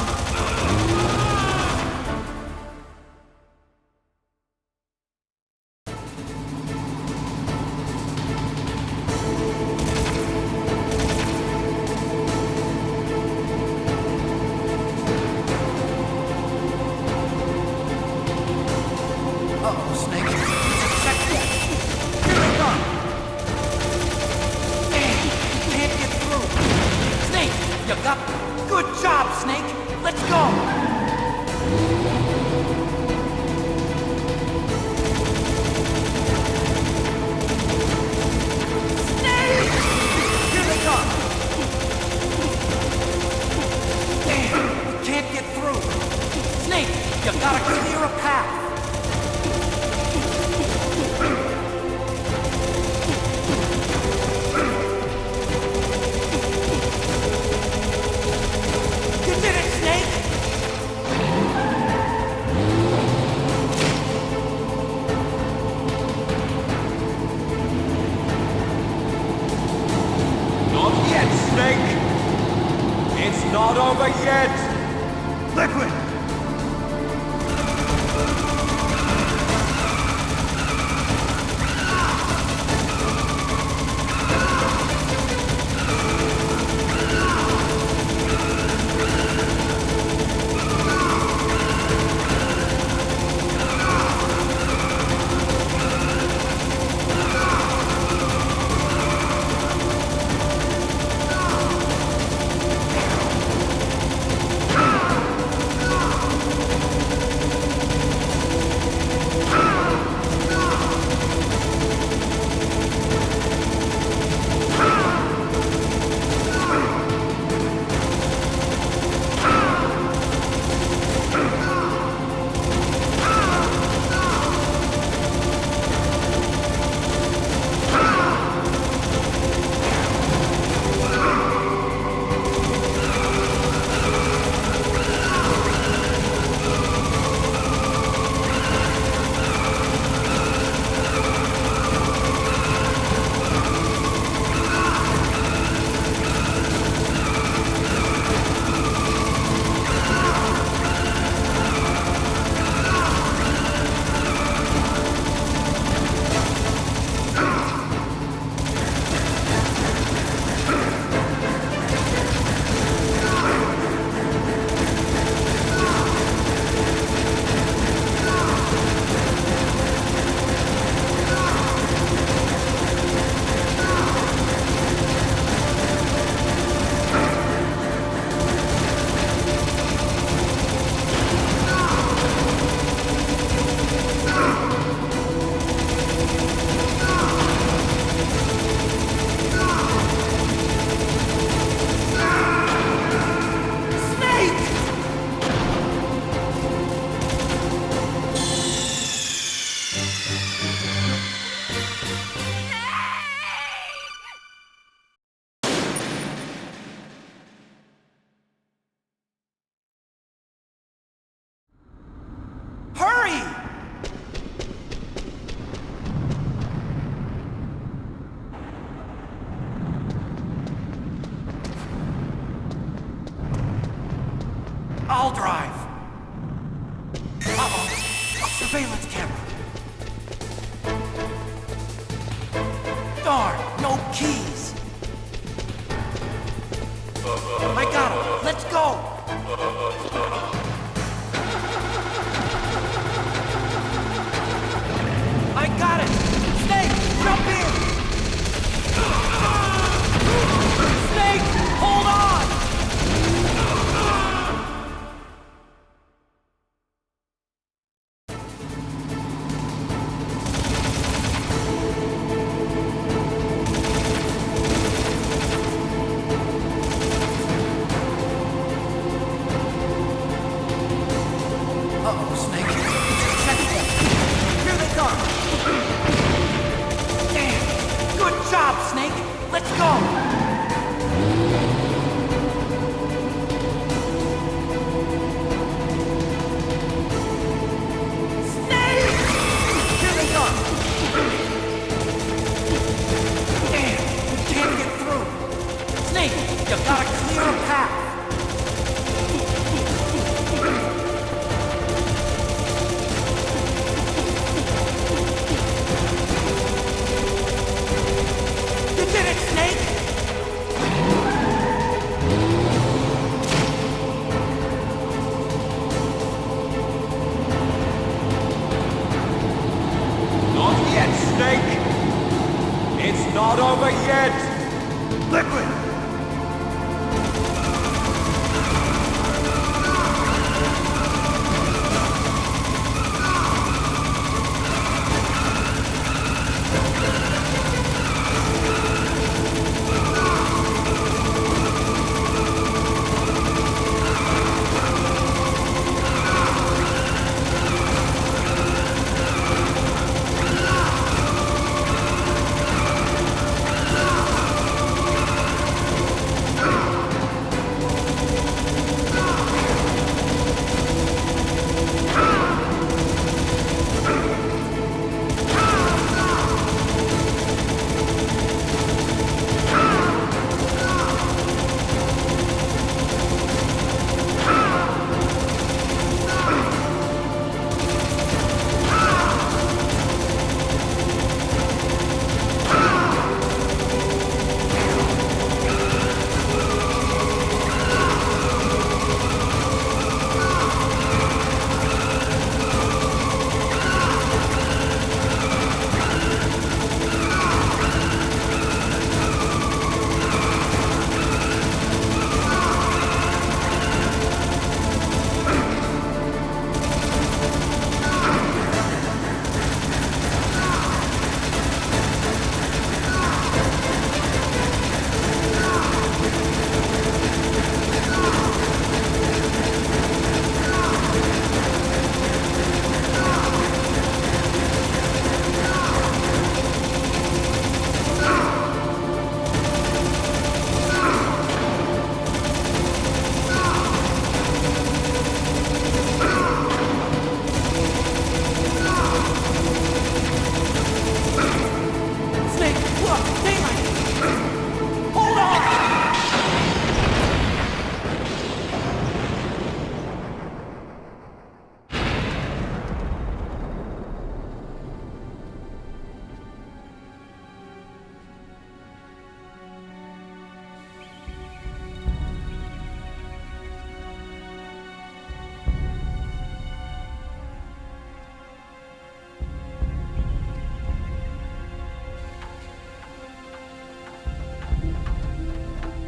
Good job, Snake! Let's go! Snake! Here they come! Damn, we can't get through! Snake, you gotta clear a path! Not over yet! Liquid! I'll drive. Uh-oh. A surveillance camera. Darn, no keys. I got him. Let's go. I got it. Snake, jump in. Snake, hold on. Snake, you gotta clear a path. You did it, Snake! Not yet, Snake! It's not over yet! Liquid!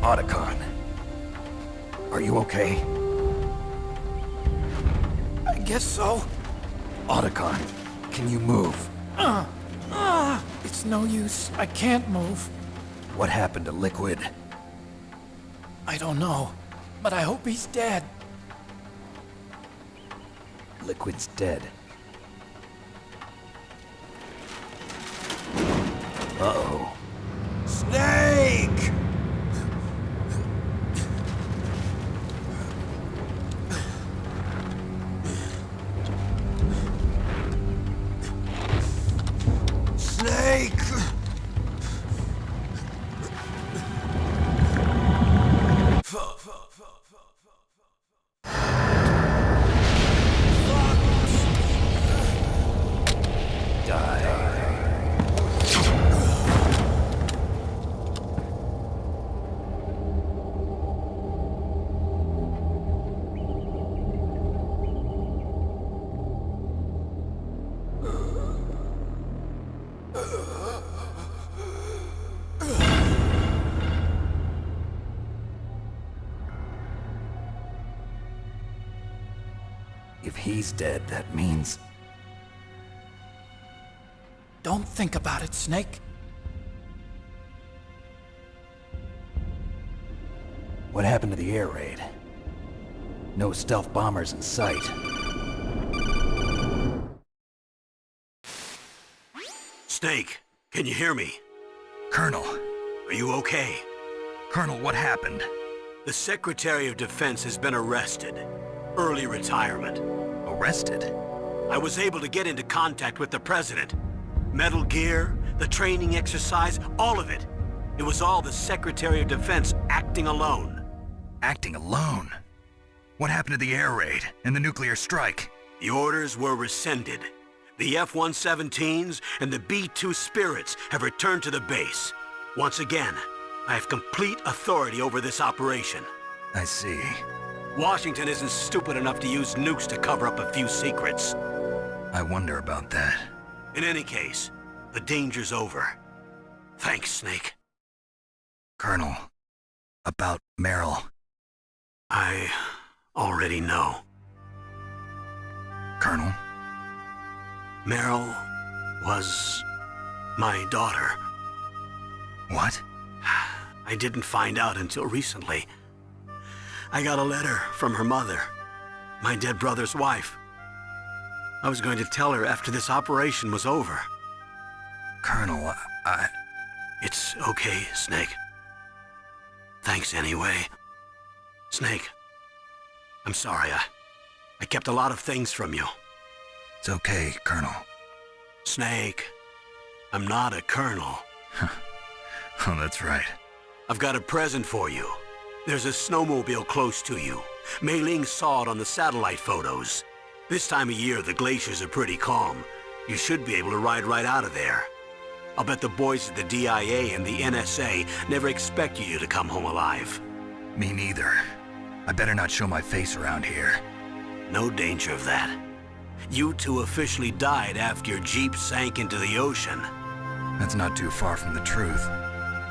Otacon. Are you okay? I guess so. Otacon, can you move? It's no use. I can't move. What happened to Liquid? I don't know, but I hope he's dead. Liquid's dead. Uh-oh. Snake! Snake! If he's dead, that means... Don't think about it, Snake. What happened to the air raid? No stealth bombers in sight. Snake, can you hear me? Colonel. Are you okay? Colonel, what happened? The Secretary of Defense has been arrested. Early retirement. Arrested? I was able to get into contact with the President. Metal Gear, the training exercise, all of it. It was all the Secretary of Defense acting acting alone. Acting alone? What happened to the air raid and the nuclear strike? The orders were rescinded. The F-117s and the B-2 Spirits have returned to the base. Once again, I have complete authority over this operation. I see. Washington isn't stupid enough to use nukes to cover up a few secrets. I wonder about that. In any case, the danger's over. Thanks, Snake. Colonel, about Meryl. I already know. Colonel? Meryl was my daughter. What? I didn't find out until recently. I got a letter from her mother, my dead brother's wife. I was going to tell her after this operation was over. Colonel, It's okay, Snake. Thanks anyway. Snake, I'm sorry. I kept a lot of things from you. It's okay, Colonel. Snake, I'm not a colonel. Oh, that's right. I've got a present for you. There's a snowmobile close to you. Mei Ling saw it on the satellite photos. This time of year, the glaciers are pretty calm. You should be able to ride right out of there. I'll bet the boys at the DIA and the NSA never expected you to come home alive. Me neither. I better not show my face around here. No danger of that. You two officially died after your Jeep sank into the ocean. That's not too far from the truth.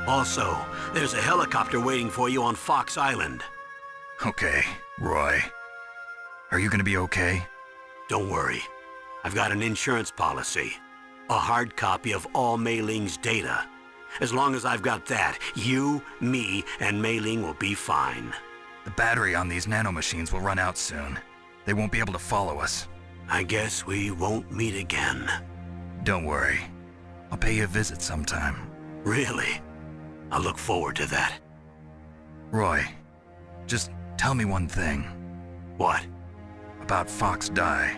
Also, there's a helicopter waiting for you on Fox Island. Okay, Roy. Are you gonna be okay? Don't worry. I've got an insurance policy. A hard copy of all Mei Ling's data. As long as I've got that, you, me, and Mei Ling will be fine. The battery on these nanomachines will run out soon. They won't be able to follow us. I guess we won't meet again. Don't worry. I'll pay you a visit sometime. Really? I look forward to that. Roy, just tell me one thing. What? About Fox Die.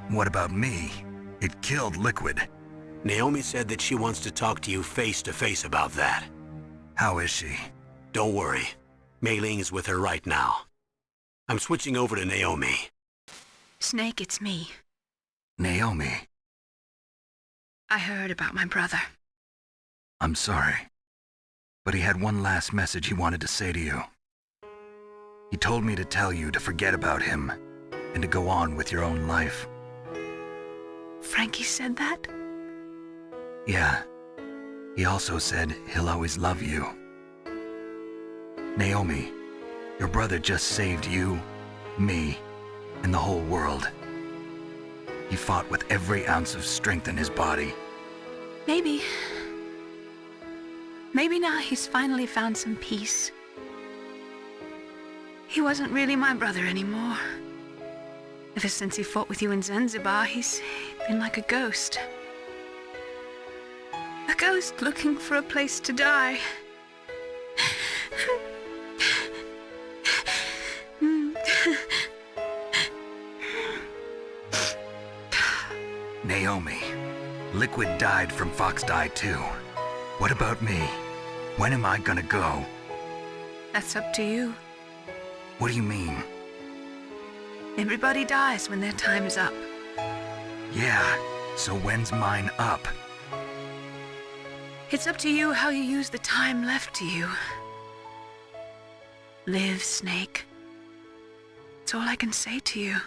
What about me? It killed Liquid. Naomi said that she wants to talk to you face to face about that. How is she? Don't worry. Mei Ling is with her right now. I'm switching over to Naomi. Snake, it's me. Naomi. I heard about my brother. I'm sorry. But he had one last message he wanted to say to you. He told me to tell you to forget about him and to go on with your own life. Frankie said that? Yeah. He also said he'll always love you. Naomi, your brother just saved you, me, and the whole world. He fought with every ounce of strength in his body. Maybe now he's finally found some peace. He wasn't really my brother anymore. Ever since he fought with you in Zanzibar, he's been like a ghost. A ghost looking for a place to die. Naomi, Liquid died from Fox Die too. What about me? When am I gonna go? That's up to you. What do you mean? Everybody dies when their time is up. Yeah, so when's mine up? It's up to you how you use the time left to you. Live, Snake. That's all I can say to you.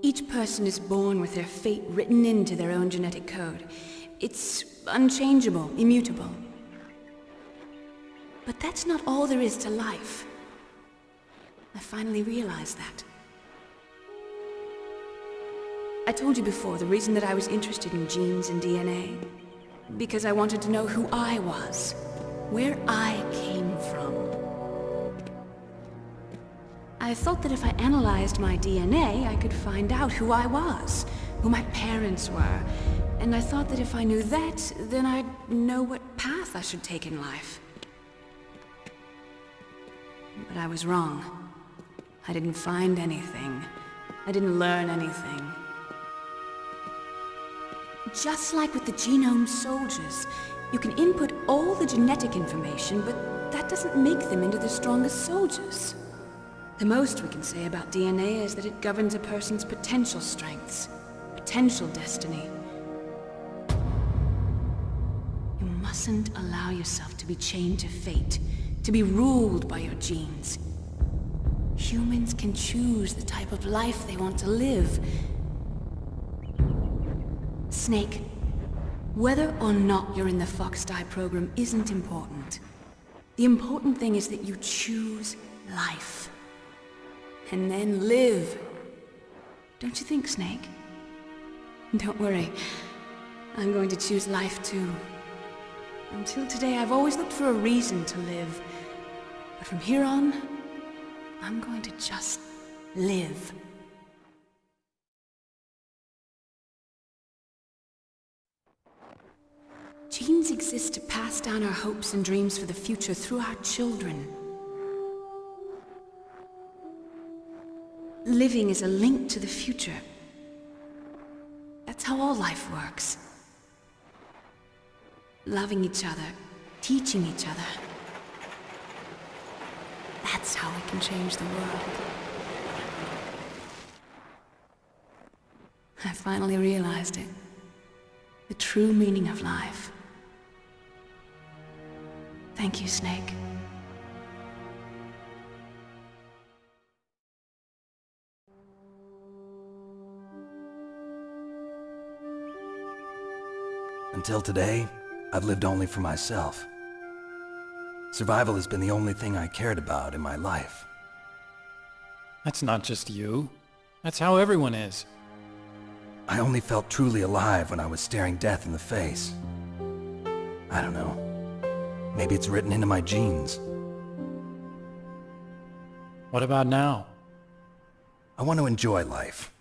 Each person is born with their fate written into their own genetic code. It's unchangeable, immutable. But that's not all there is to life. I finally realized that. I told you before the reason that I was interested in genes and DNA. Because I wanted to know who I was, where I came from. I thought that if I analyzed my DNA, I could find out who I was, who my parents were. And I thought that if I knew that, then I'd know what path I should take in life. But I was wrong. I didn't find anything. I didn't learn anything. Just like with the genome soldiers, you can input all the genetic information, but that doesn't make them into the strongest soldiers. The most we can say about DNA is that it governs a person's potential strengths, potential destiny. You mustn't allow yourself to be chained to fate, to be ruled by your genes. Humans can choose the type of life they want to live. Snake, whether or not you're in the Fox-Die program isn't important. The important thing is that you choose life. And then live. Don't you think, Snake? Don't worry. I'm going to choose life too. Until today, I've always looked for a reason to live. But from here on, I'm going to just live. Genes exist to pass down our hopes and dreams for the future through our children. Living is a link to the future. That's how all life works. Loving each other, teaching each other. That's how we can change the world. I finally realized it. The true meaning of life. Thank you, Snake. Until today, I've lived only for myself. Survival has been the only thing I cared about in my life. That's not just you. That's how everyone is. I only felt truly alive when I was staring death in the face. I don't know. Maybe it's written into my genes. What about now? I want to enjoy life.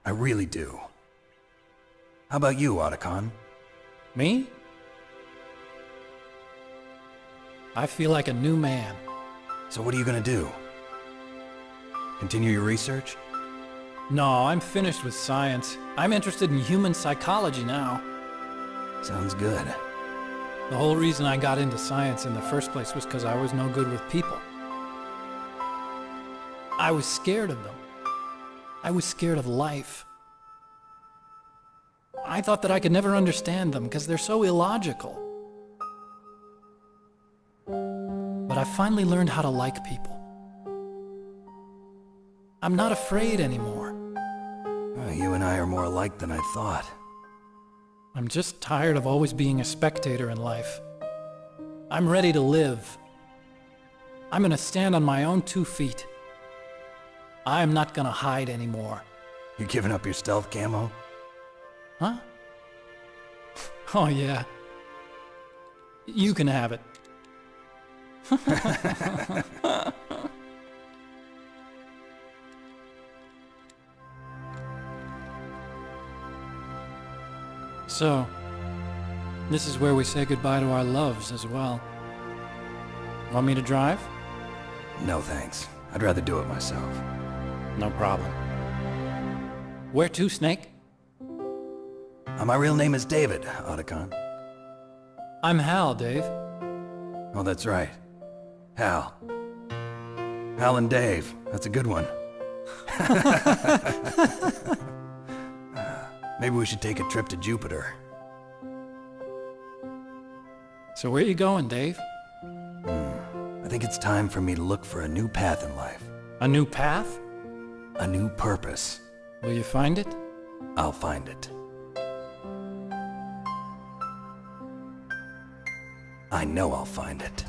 I really do. How about you, Otacon? Me? I feel like a new man. So what are you gonna do? Continue your research? No, I'm finished with science. I'm interested in human psychology now. Sounds good. The whole reason I got into science in the first place was because I was no good with people. I was scared of them. I was scared of life. I thought that I could never understand them because they're so illogical. But I finally learned how to like people. I'm not afraid anymore. You and I are more alike than I thought. I'm just tired of always being a spectator in life. I'm ready to live. I'm gonna stand on my own 2 feet. I'm not gonna hide anymore. You giving up your stealth camo? Huh? Oh yeah. You can have it. So, this is where we say goodbye to our loves as well. Want me to drive? No thanks. I'd rather do it myself. No problem. Where to, Snake? My real name is David, Otacon. I'm Hal, Dave. Oh, that's right. Hal. Hal and Dave. That's a good one. Maybe we should take a trip to Jupiter. So where you going, Dave? I think it's time for me to look for a new path in life. A new path? A new purpose. Will you find it? I'll find it. I know I'll find it.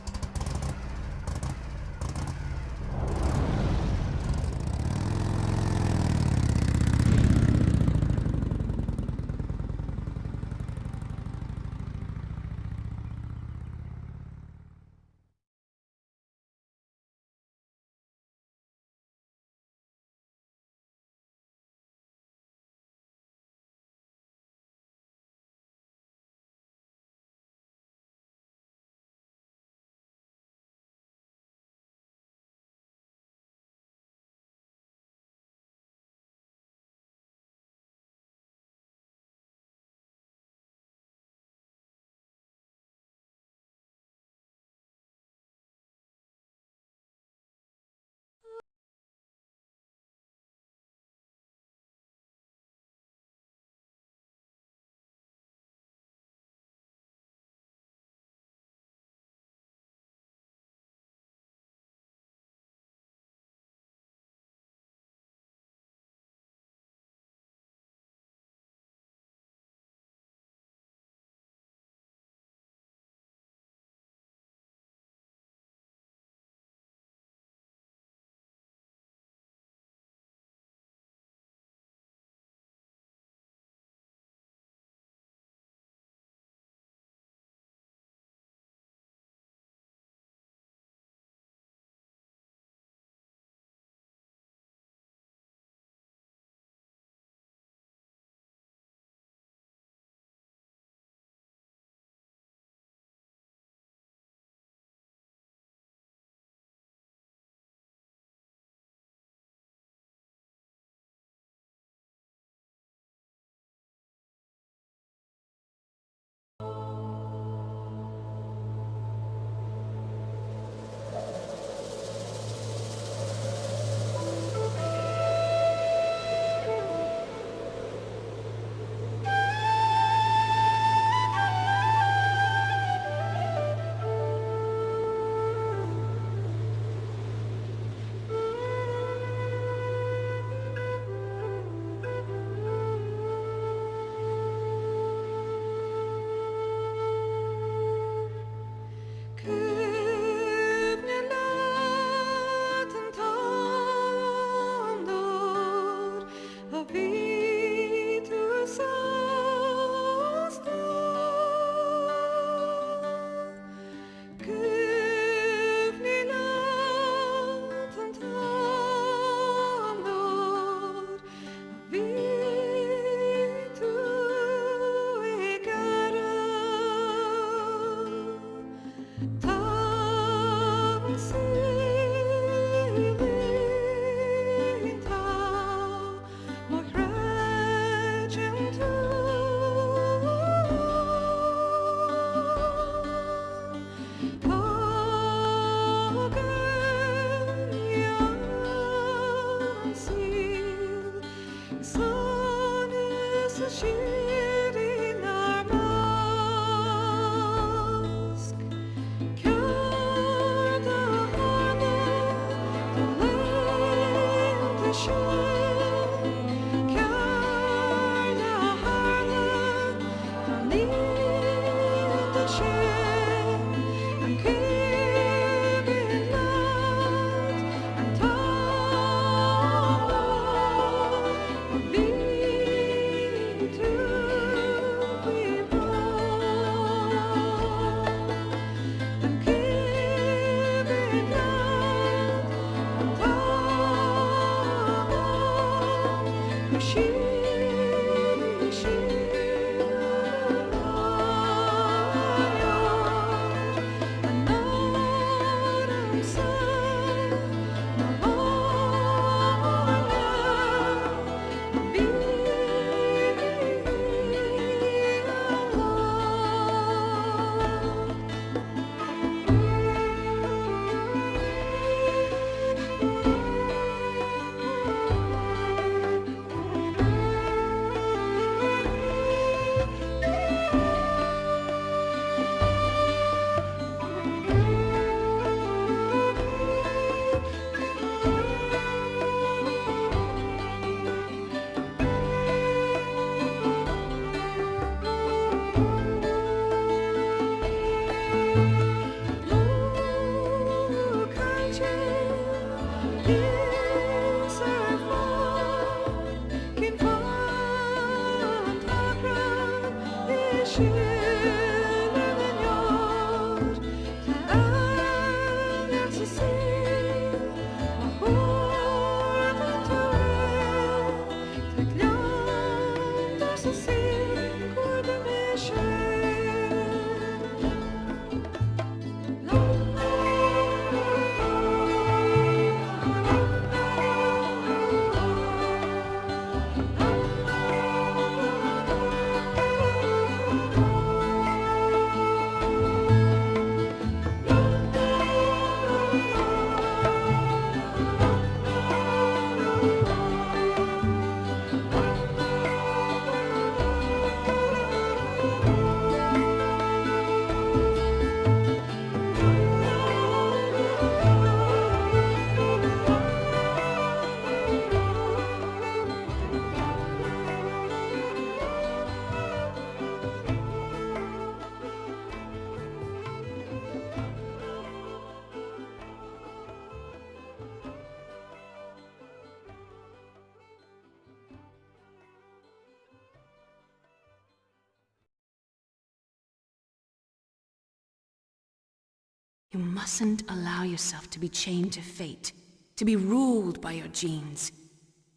You mustn't allow yourself to be chained to fate, to be ruled by your genes.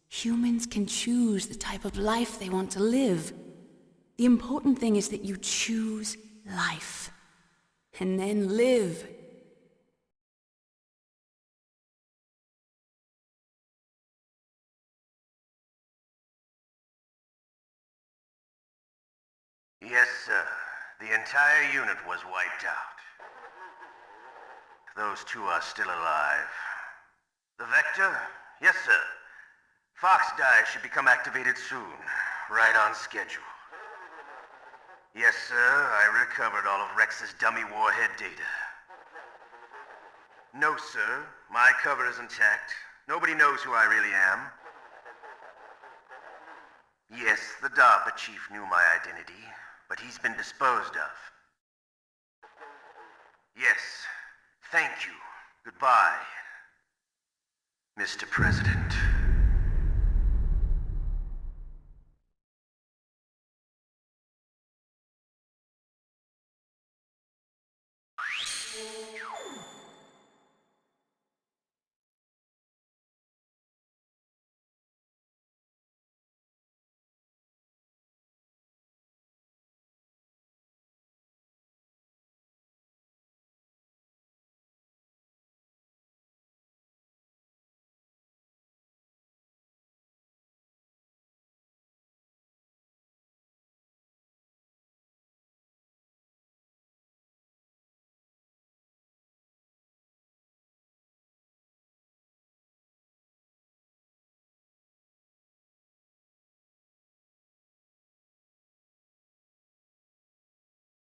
Humans can choose the type of life they want to live. The important thing is that you choose life, and then live. Yes, sir. The entire unit was wiped out. Those two are still alive. The Vector? Yes, sir. Fox Die should become activated soon. Right on schedule. Yes, sir. I recovered all of Rex's dummy warhead data. No, sir. My cover is intact. Nobody knows who I really am. Yes, the DARPA chief knew my identity, but he's been disposed of. Yes. Thank you. Goodbye, Mr. President.